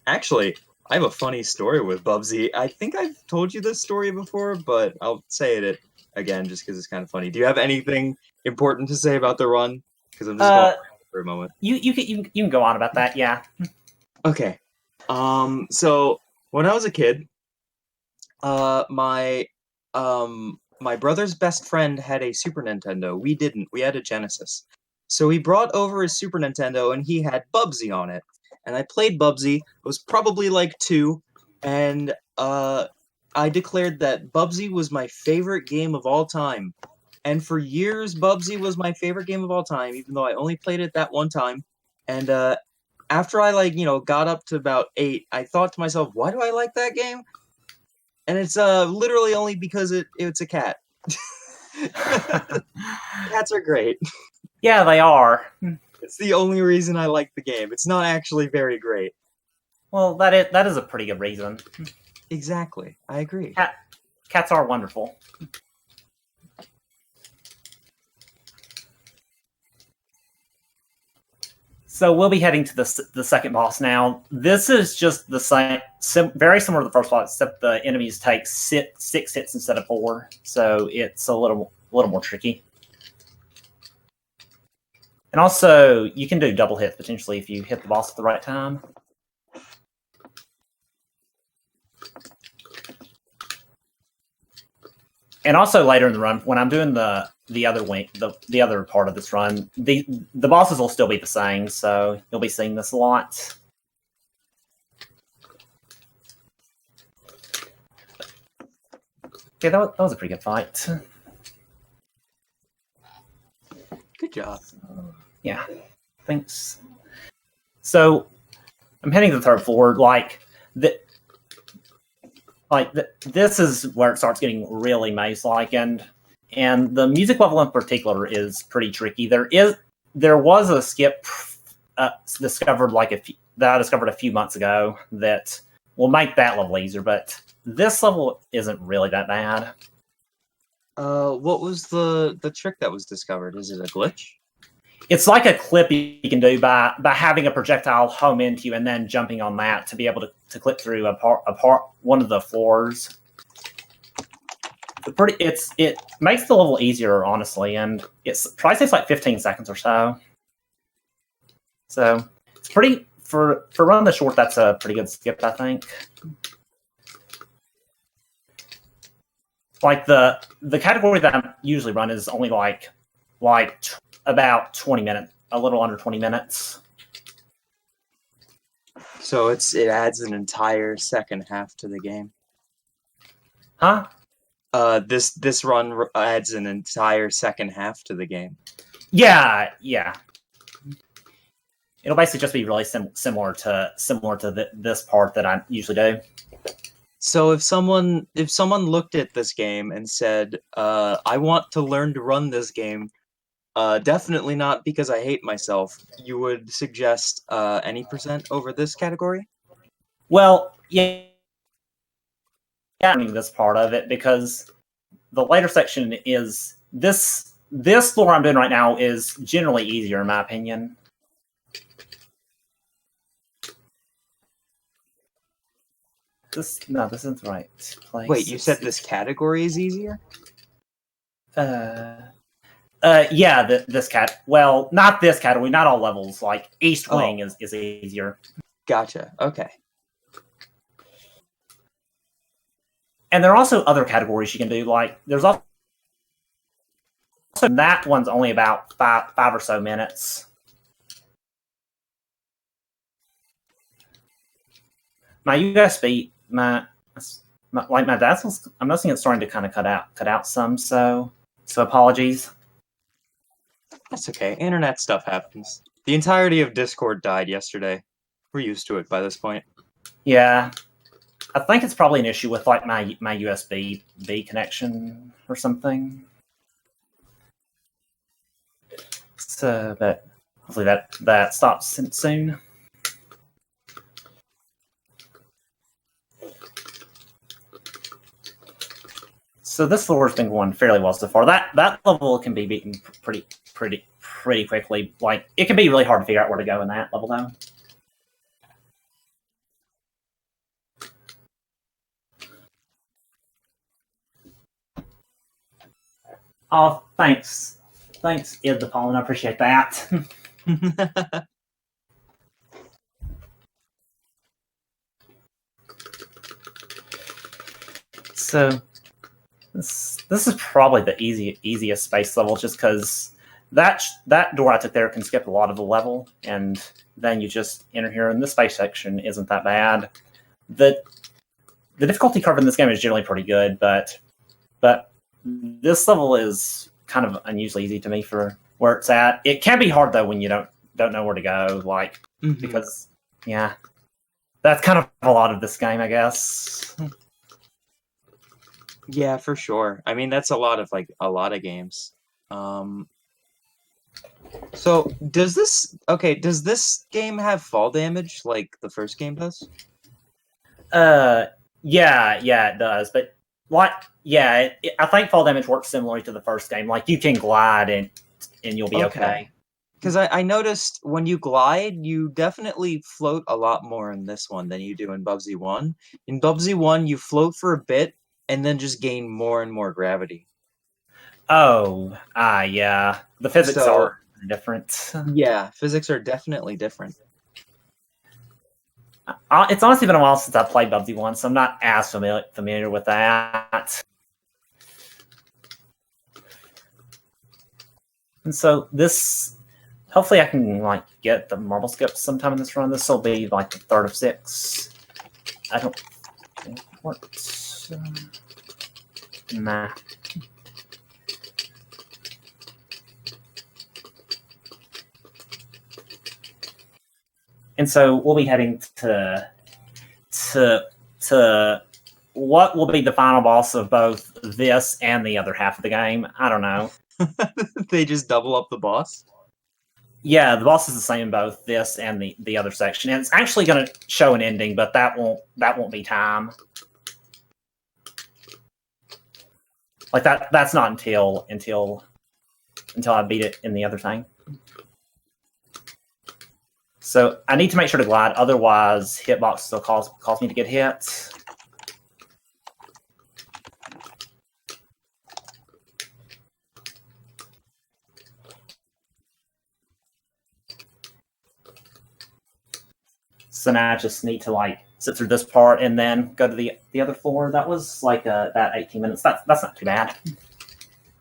Actually, I have a funny story with Bubsy. I think I've told you this story before, but I'll say it again just because it's kind of funny. Do you have anything important to say about the run? Because I'm just going around for a moment. You can go on about that, yeah. Okay. So when I was a kid, my brother's best friend had a Super Nintendo. We didn't. We had a Genesis. So he brought over his Super Nintendo, and he had Bubsy on it. And I played Bubsy. I was probably like 2, and I declared that Bubsy was my favorite game of all time. And for years, Bubsy was my favorite game of all time, even though I only played it that one time. And after I got up to about 8, I thought to myself, why do I like that game? And it's literally only because it's a cat. Cats are great. Yeah, they are. It's the only reason I like the game. It's not actually very great. Well, that is a pretty good reason. Exactly. I agree. Cats are wonderful. So we'll be heading to the second boss now. This is just the same, very similar to the first boss, except the enemies take 6 hits instead of 4. So it's a little more tricky. And also, you can do double hits potentially if you hit the boss at the right time. And also later in the run, when I'm doing the other wing, the other part of this run, the bosses will still be the same, so you'll be seeing this a lot. Okay, that was a pretty good fight. Good job. Yeah, thanks. So I'm heading to the third floor. This is where it starts getting really maze-like, and the music level in particular is pretty tricky. There was a skip discovered that I discovered a few months ago that will make that level easier, but this level isn't really that bad. What was the trick that was discovered? Is it a glitch? It's like a clip you can do by having a projectile home into you and then jumping on that to be able to clip through one of the floors. It makes the level easier, honestly, and it's probably takes like 15 seconds or so. So it's pretty for running the short. That's a pretty good skip, I think. Like the category that I usually run is only like about 20 minutes, a little under 20 minutes. So it adds an entire second half to the game. Huh? This run adds an entire second half to the game. Yeah. It'll basically just be really similar to this part that I usually do. So if someone looked at this game and said, "I want to learn to run this game," definitely not because I hate myself, you would suggest any percent over this category? Well, yeah, I mean this part of it because the later section is this floor I'm doing right now is generally easier in my opinion. This isn't the right place. Wait, you said this category is easier? Yeah, this cat. Well, not this category, not all levels. Like East Wing is easier. Gotcha. Okay. And there are also other categories you can do. Like there's also that one's only about five or so minutes. My USB, my dad's. I'm noticing it's starting to kind of cut out some. So apologies. That's okay. Internet stuff happens. The entirety of Discord died yesterday. We're used to it by this point. Yeah. I think it's probably an issue with like my USB-B connection or something. So, but hopefully that stops soon. So this floor has been going fairly well so far. That level can be beaten pretty quickly. Like it can be really hard to figure out where to go in that level though. Oh, thanks, Id the Pollen. I appreciate that. So this is probably the easiest space level, just because that door I took there can skip a lot of the level, and then you just enter here, and this space section isn't that bad. The difficulty curve in this game is generally pretty good, but this level is kind of unusually easy to me for where it's at. It can be hard though when you don't know where to go, like because yeah, that's kind of a lot of this game, I guess. Yeah, for sure. I mean, that's a lot of games. So does this game have fall damage like the first game does? Yeah, it does. But I think fall damage works similarly to the first game. Like you can glide and you'll be okay. Because I noticed when you glide, you definitely float a lot more in this one than you do in Bubsy 1. In Bubsy 1, you float for a bit and then just gain more and more gravity. Oh, yeah. The physics are are different. Yeah, physics are definitely different. It's honestly been a while since I played Bubsy 1, so I'm not as familiar with that. And so this, hopefully I can like get the marble skip sometime in this run. This will be like the third of 6. I don't think what. Nah. And so we'll be heading to what will be the final boss of both this and the other half of the game. I don't know. They just double up the boss? Yeah, the boss is the same in both this and the other section. And it's actually going to show an ending, but that won't be time. Like that's not until I beat it in the other thing. So I need to make sure to glide, otherwise hitbox will cause me to get hit. So now I just need to like sit through this part and then go to the other floor. That was like about 18 minutes. That's not too bad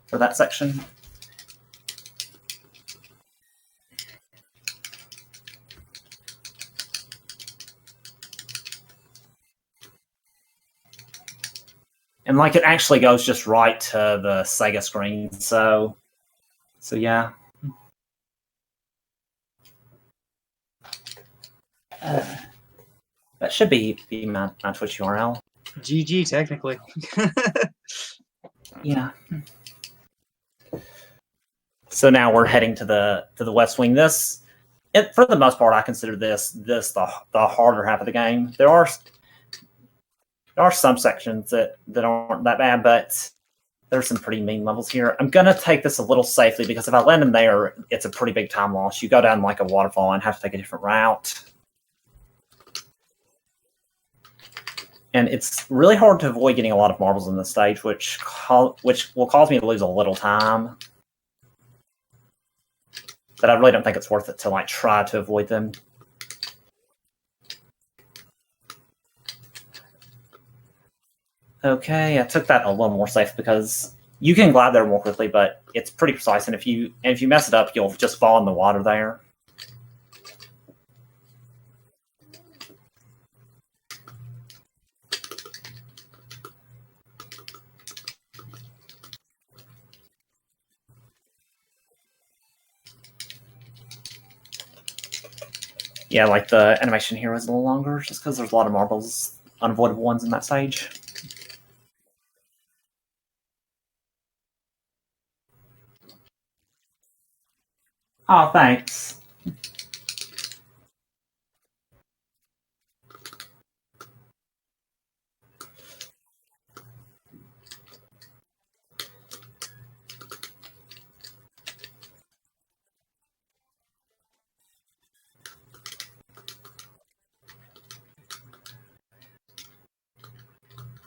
for that section. And like it actually goes just right to the Sega screen. So yeah. That should be my Twitch URL. GG, technically. Yeah. So now we're heading to the West Wing. For the most part, I consider this the harder half of the game. There are some sections that aren't that bad, but there's some pretty mean levels here. I'm gonna take this a little safely because if I land in there, it's a pretty big time loss. You go down like a waterfall and have to take a different route. And it's really hard to avoid getting a lot of marbles in this stage, which will cause me to lose a little time. But I really don't think it's worth it to like try to avoid them. Okay, I took that a little more safe because you can glide there more quickly, but it's pretty precise. And if you mess it up, you'll just fall in the water there. Yeah, like the animation here is a little longer just because there's a lot of marbles, unavoidable ones in that stage. Oh, thanks.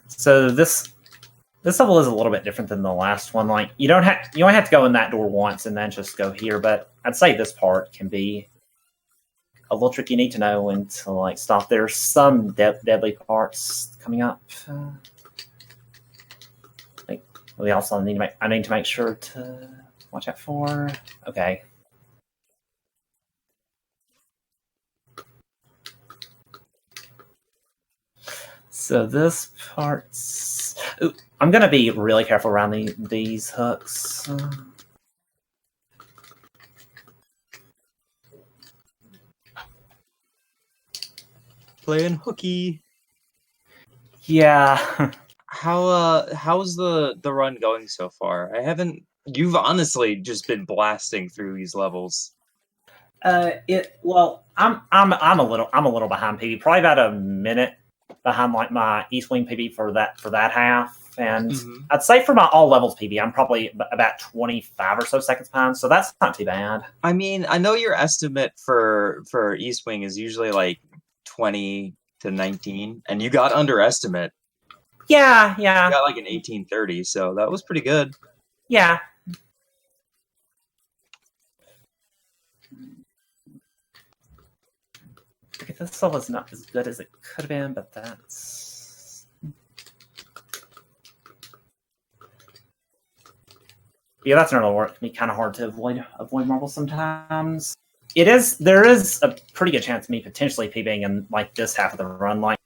So this level is a little bit different than the last one. Like you only have to go in that door once and then just go here. But I'd say this part can be a little tricky. You need to know when to like stop. There's some deadly parts coming up. We also need to make sure to watch out for. Okay. So this part's. Ooh, I'm gonna be really careful around these hooks. Playing hooky. Yeah. How's the run going so far? You've honestly just been blasting through these levels. Well, I'm a little behind PB, probably about a minute behind like my East Wing PB for that half. And I'd say for my all levels PB, I'm probably about 25 or so seconds behind, so that's not too bad. I mean, I know your estimate for East Wing is usually like 20 to 19, and you got underestimate. Yeah. You got like an 1830, so that was pretty good. Yeah. Okay, this level's not as good as it could have been, but that's... Yeah, that's another work. It can be kind of hard to avoid marbles sometimes. There is a pretty good chance of me potentially PBing in like this half of the run. Like,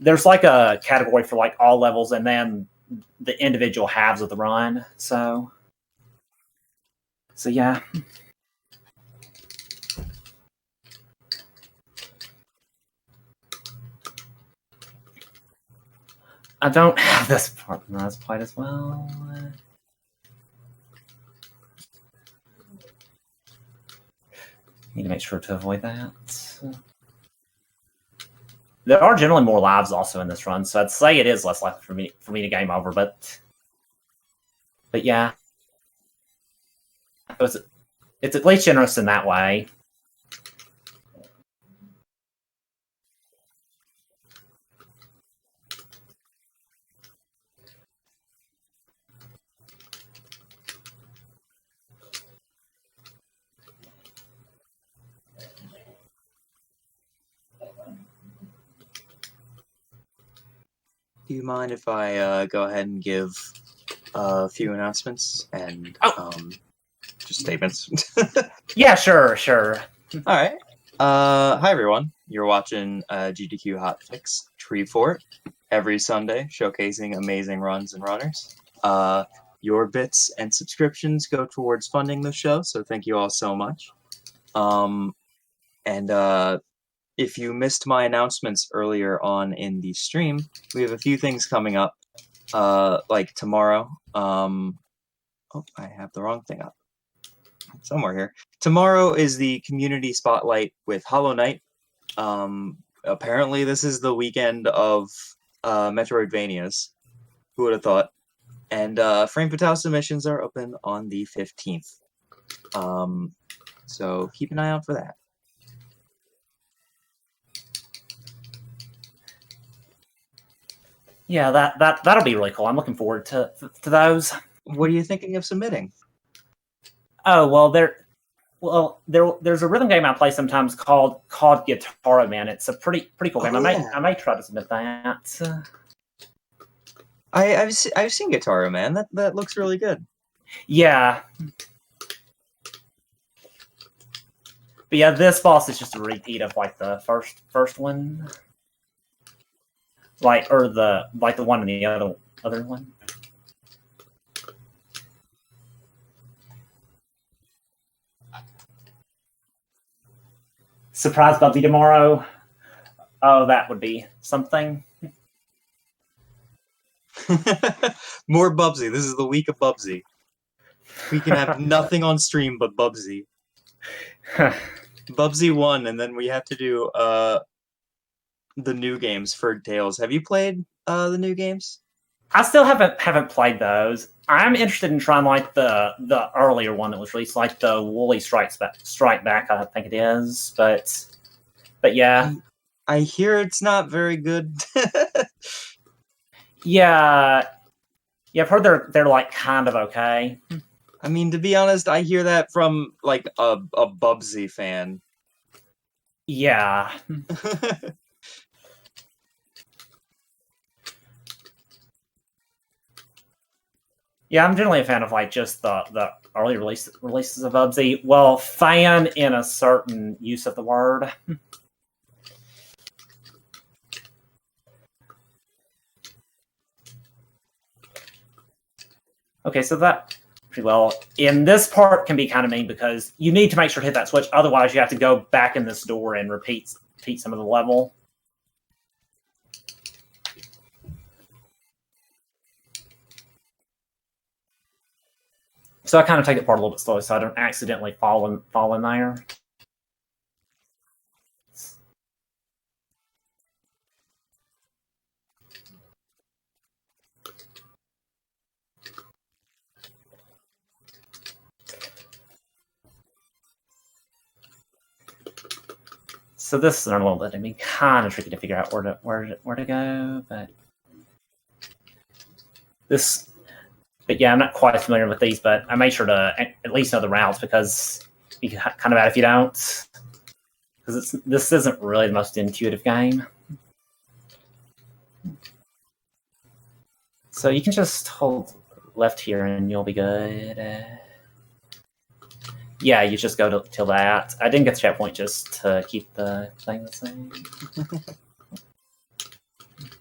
there's like a category for like all levels, and then the individual halves of the run. So yeah. I don't have this part memorized quite as well. Need to make sure to avoid that. There are generally more lives also in this run, so I'd say it is less likely for me to game over. But yeah, it's at least generous in that way. Do you mind if I go ahead and give a few announcements and just statements? Yeah, sure. All right. Hi everyone. You're watching GDQ Hotfix Treefort every Sunday, showcasing amazing runs and runners. Your bits and subscriptions go towards funding the show, so thank you all so much. If you missed my announcements earlier on in the stream, we have a few things coming up, like tomorrow. Oh, I have the wrong thing up. Somewhere here. Tomorrow is the community spotlight with Hollow Knight. Apparently this is the weekend of Metroidvanias. Who would have thought? And Frame Fatale submissions are open on the 15th. So keep an eye out for that. Yeah, that'll be really cool. I'm looking forward to those. What are you thinking of submitting? Oh there's a rhythm game I play sometimes called Guitar Man. It's a pretty cool game. Yeah. I may try to submit that. I've seen Guitar Man. That looks really good. Yeah. But yeah, this boss is just a repeat of like the first one. The one in the other one. Surprise Bubsy tomorrow. Oh, that would be something. More Bubsy. This is the week of Bubsy. We can have nothing on stream but Bubsy. Bubsy 1, and then we have to do the new games for Tales. Have you played the new games? I still haven't played those. I'm interested in trying like the earlier one that was released, like the Woolly Strike Back, I think it is. But yeah. I hear it's not very good. Yeah, I've heard they're like kind of okay. I mean, to be honest, I hear that from like a Bubsy fan. Yeah. Yeah, I'm generally a fan of like just the early releases of Bubsy. Well, fan in a certain use of the word. Okay, so that pretty well. In this part can be kind of mean because you need to make sure to hit that switch. Otherwise, you have to go back in this door and repeat some of the level. So I kind of take it part a little bit slowly so I don't accidentally fall in there. So this is a little bit, I mean, kind of tricky to figure out where to go, but this. But yeah, I'm not quite familiar with these, but I made sure to at least know the routes because you can kind of bad if you don't. because this isn't really the most intuitive game. So you can just hold left here and you'll be good. Yeah, you just go till that. I didn't get the checkpoint just to keep the thing the same.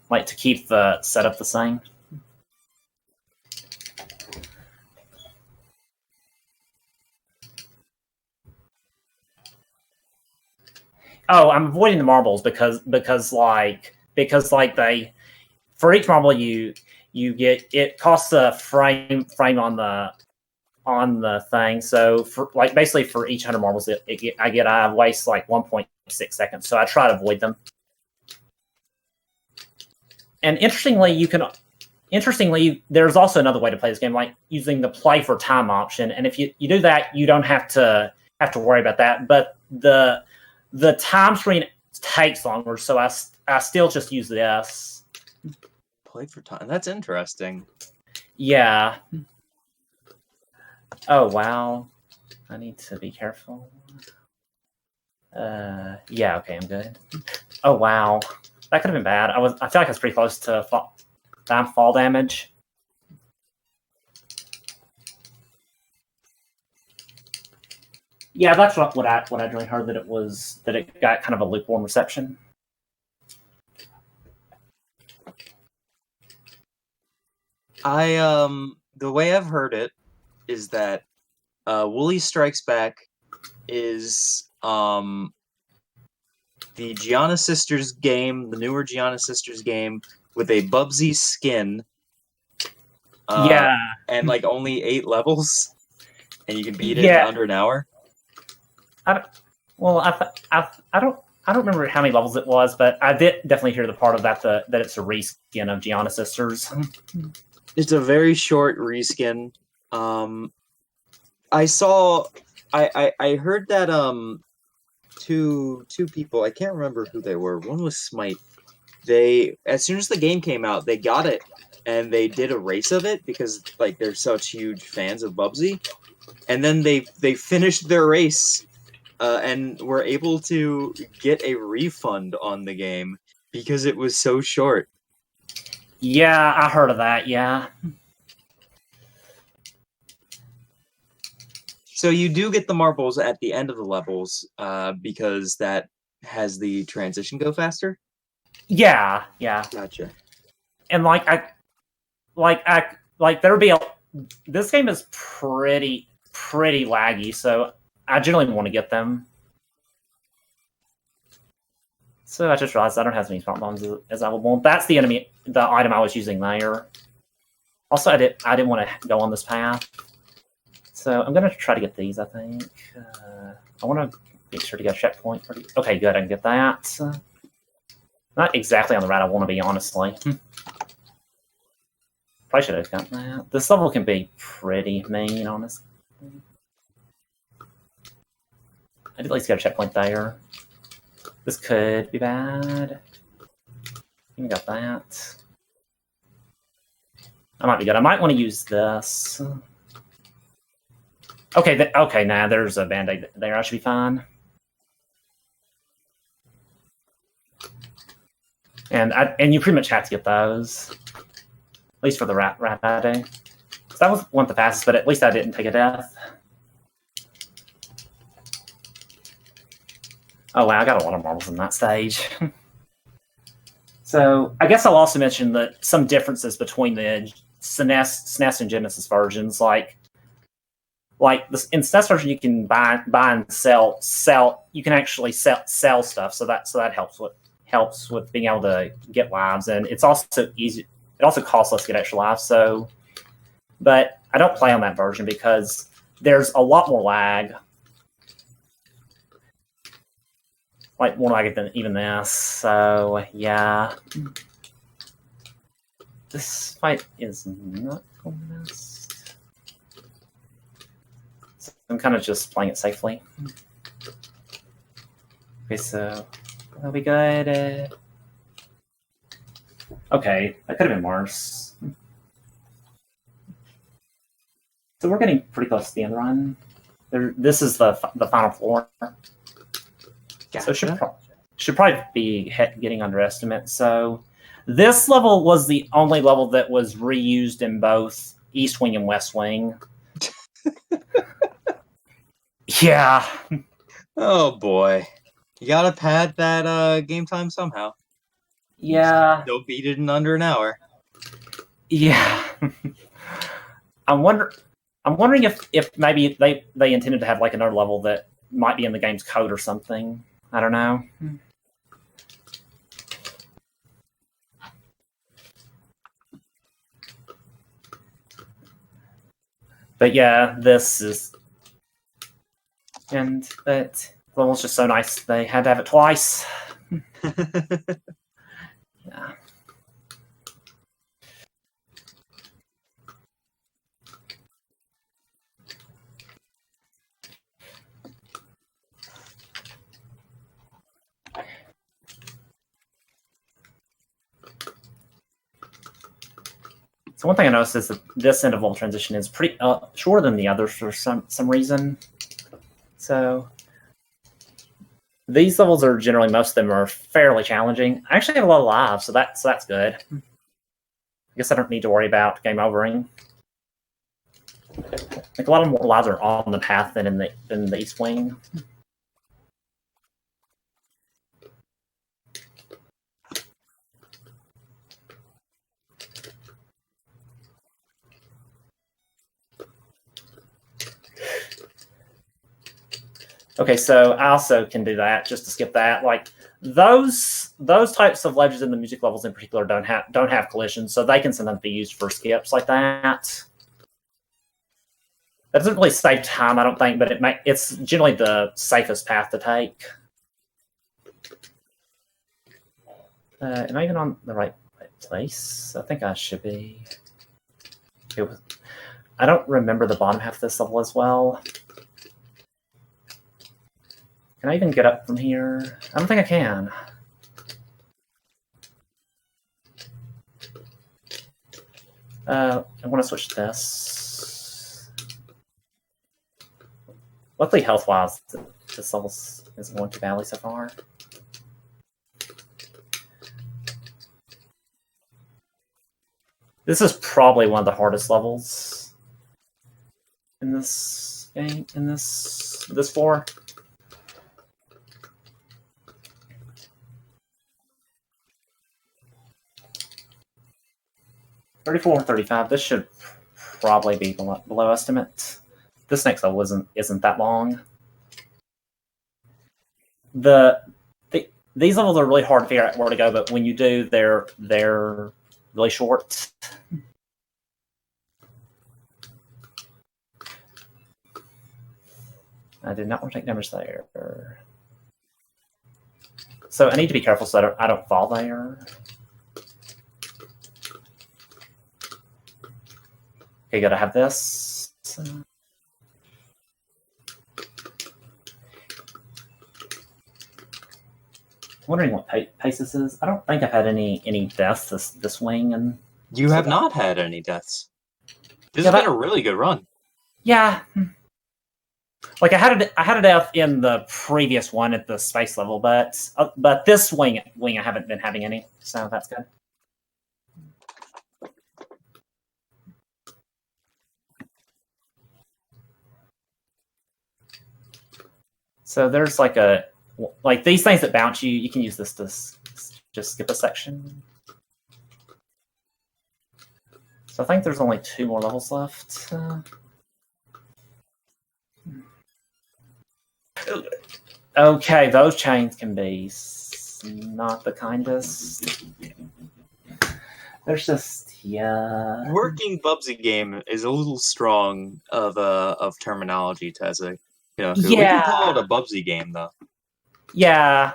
Like to keep the setup the same. Oh, I'm avoiding the marbles because they, for each marble you get, it costs a frame on the thing. So for basically for each 100 marbles I waste like 1.6 seconds. So I try to avoid them. And interestingly, there's also another way to play this game, like using the play for time option. And if you do that, you don't have to worry about that. But the time screen takes longer, so I still just use this. Play for time. That's interesting. Yeah. Oh wow. I need to be careful. Yeah. Okay, I'm good. Oh wow, that could have been bad. I feel like I was pretty close to fall damage. Yeah, that's what I really heard, that it got kind of a lukewarm reception. The way I've heard it is that Woolly Strikes Back is the Gianna Sisters game, the newer Gianna Sisters game with a Bubsy skin. Yeah. And like only 8 levels, and you can beat it in under an hour. I don't remember how many levels it was, but I did definitely hear the part of that it's a reskin of Gianna Sisters. It's a very short reskin. I heard that two people, I can't remember who they were. One was Smite. They, as soon as the game came out, they got it and they did a race of it because like they're such huge fans of Bubsy. And then they finished their race and were able to get a refund on the game because it was so short. Yeah, I heard of that, yeah. So you do get the marbles at the end of the levels because that has the transition go faster? Yeah. Gotcha. And this game is pretty laggy, so I generally want to get them. So I just realized I don't have as many smart bombs as I would want. That's the item I was using there. Also, I didn't want to go on this path. So I'm going to try to get these, I think. I want to make sure to get a checkpoint. Okay, good, I can get that. Not exactly on the route I want to be, honestly. Probably should have gotten that. This level can be pretty mean, honestly. I did at least get a checkpoint there. This could be bad. You got that. I might be good. I might want to use this. Okay, okay, nah, there's a band-aid there. I should be fine. And you pretty much have to get those. At least for the rat ID. So that was one of the fastest, but at least I didn't take a death. Oh wow, I got a lot of marbles in that stage. So I guess I'll also mention that some differences between the SNES and Genesis versions, like this, in SNES version you can buy and sell. You can actually sell stuff, so that helps with being able to get lives, and it's also easy. It also costs less to get extra lives. So, but I don't play on that version because there's a lot more lag. Like more lag than even this. So yeah, this fight is not going best. So I'm kind of just playing it safely. Okay, so that'll be good. Okay, that could have been worse. So we're getting pretty close to the end run. This is the final floor. So it should probably be getting underestimate. So this level was the only level that was reused in both East Wing and West Wing. Yeah. Oh boy. You gotta pad that game time somehow. Yeah. Don't beat it in under an hour. Yeah. I'm wondering if maybe they intended to have like another level that might be in the game's code or something. I don't know. But yeah, this is, and that level's just so nice. They had to have it twice. Yeah. So one thing I noticed is that this interval transition is pretty shorter than the others for some reason. So these levels are generally, most of them are fairly challenging. I actually have a lot of lives, so that's good. I guess I don't need to worry about game overing. Like a lot of more lives are on the path than in the East Wing. Okay, so I also can do that just to skip that. Like those types of ledges in the music levels in particular don't have collisions, so they can sometimes be used for skips like that. That doesn't really save time, I don't think, but it's generally the safest path to take. Am I even on the right place? I think I should be. I don't remember the bottom half of this level as well. Can I even get up from here? I don't think I can. I want to switch to this. Luckily, health-wise, this level isn't going too badly so far. This is probably one of the hardest levels in this game, in this floor. $34, $35. This should probably be below estimate. This next level isn't that long. These levels are really hard to figure out where to go, but when you do, they're really short. I did not want to take damage there. So I need to be careful so I don't fall there. Okay, gotta have this. I'm wondering what pace this is. I don't think I've had any deaths this wing, and you have not had any deaths. This has been a really good run. Yeah. Like I had a death in the previous one at the space level, but this wing I haven't been having any, so that's good. So there's like these things that bounce you. You can use this to just skip a section. So I think there's only 2 more levels left. Okay, those chains can be not the kindest. There's just Working Bubsy game is a little strong of terminology, Tezzy. We can call it a Bubsy game though. Yeah.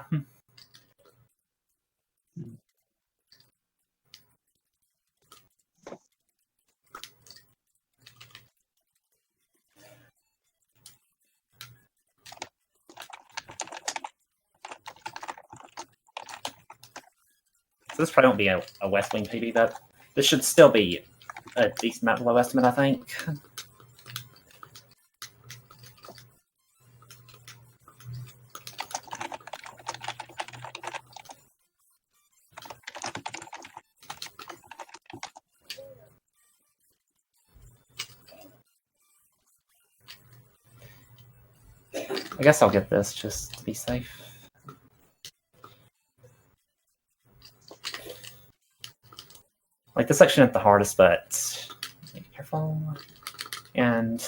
So this probably won't be a West Wing PB, but this should still be a decent amount below estimate, I think. I guess I'll get this just to be safe. Like this section at the hardest, but be careful. And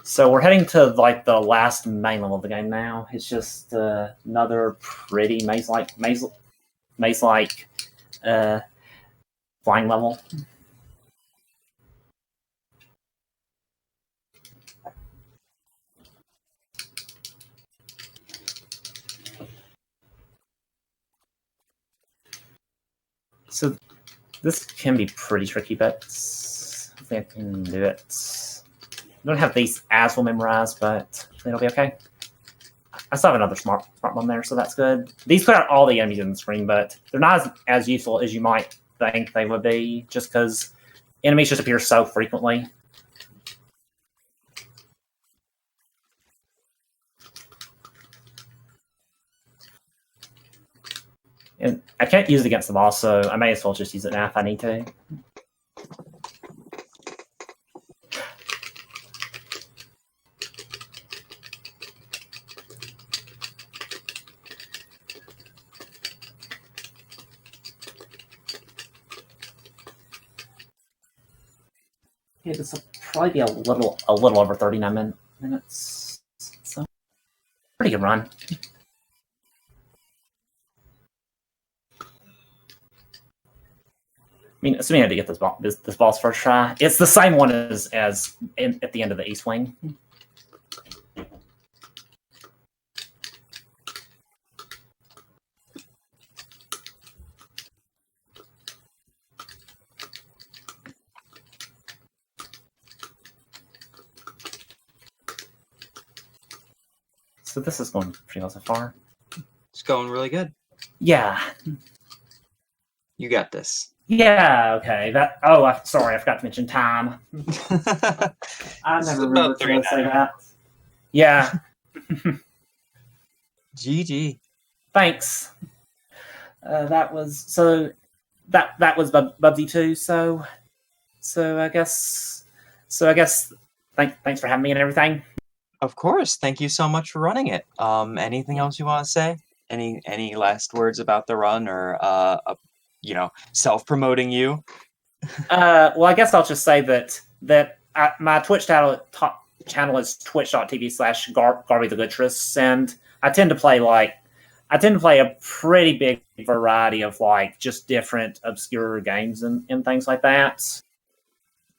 so we're heading to like the last main level of the game now. It's just another pretty maze-like flying level. So this can be pretty tricky, but I think I can do it. I don't have these as well memorized, but it'll be okay. I still have another smart one there, so that's good. These put out all the enemies in the screen, but they're not as useful as you might think they would be, just because enemies just appear so frequently. And I can't use it against the boss, so I may as well just use it now if I need to. Okay, this will probably be a little over 39 minutes. So pretty good run. I mean, assuming I did get this boss first try, it's the same one as at the end of the East Wing. So this is going pretty well so far. It's going really good. Yeah. You got this. Yeah, okay. Sorry, I forgot to mention time. I never remember to say that. Yeah. GG. Thanks. That was Bubsy too. So I guess thanks for having me and everything. Of course. Thank you so much for running it. Anything else you want to say? Any last words about the run, or self-promoting you? Well, I guess I'll just say that my Twitch channel is twitch.tv/Garby the Goodress, and I tend to play a pretty big variety of just different obscure games and things like that.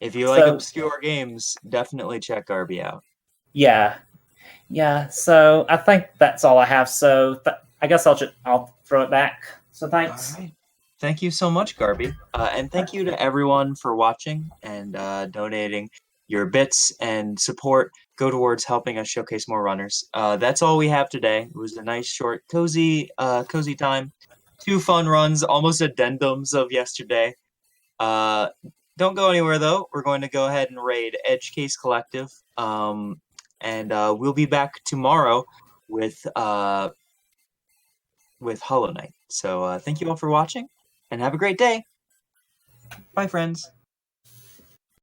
If you like obscure games, definitely check Garby out. Yeah. So I think that's all I have. So I guess I'll throw it back. So thanks. All right. Thank you so much, Garby. And thank you to everyone for watching and donating. Your bits and support go towards helping us showcase more runners. That's all we have today. It was a nice, short, cozy time. 2 fun runs, almost addendums of yesterday. Don't go anywhere, though. We're going to go ahead and raid Edge Case Collective. And we'll be back tomorrow with Hollow Knight. So thank you all for watching, and have a great day. Bye, friends.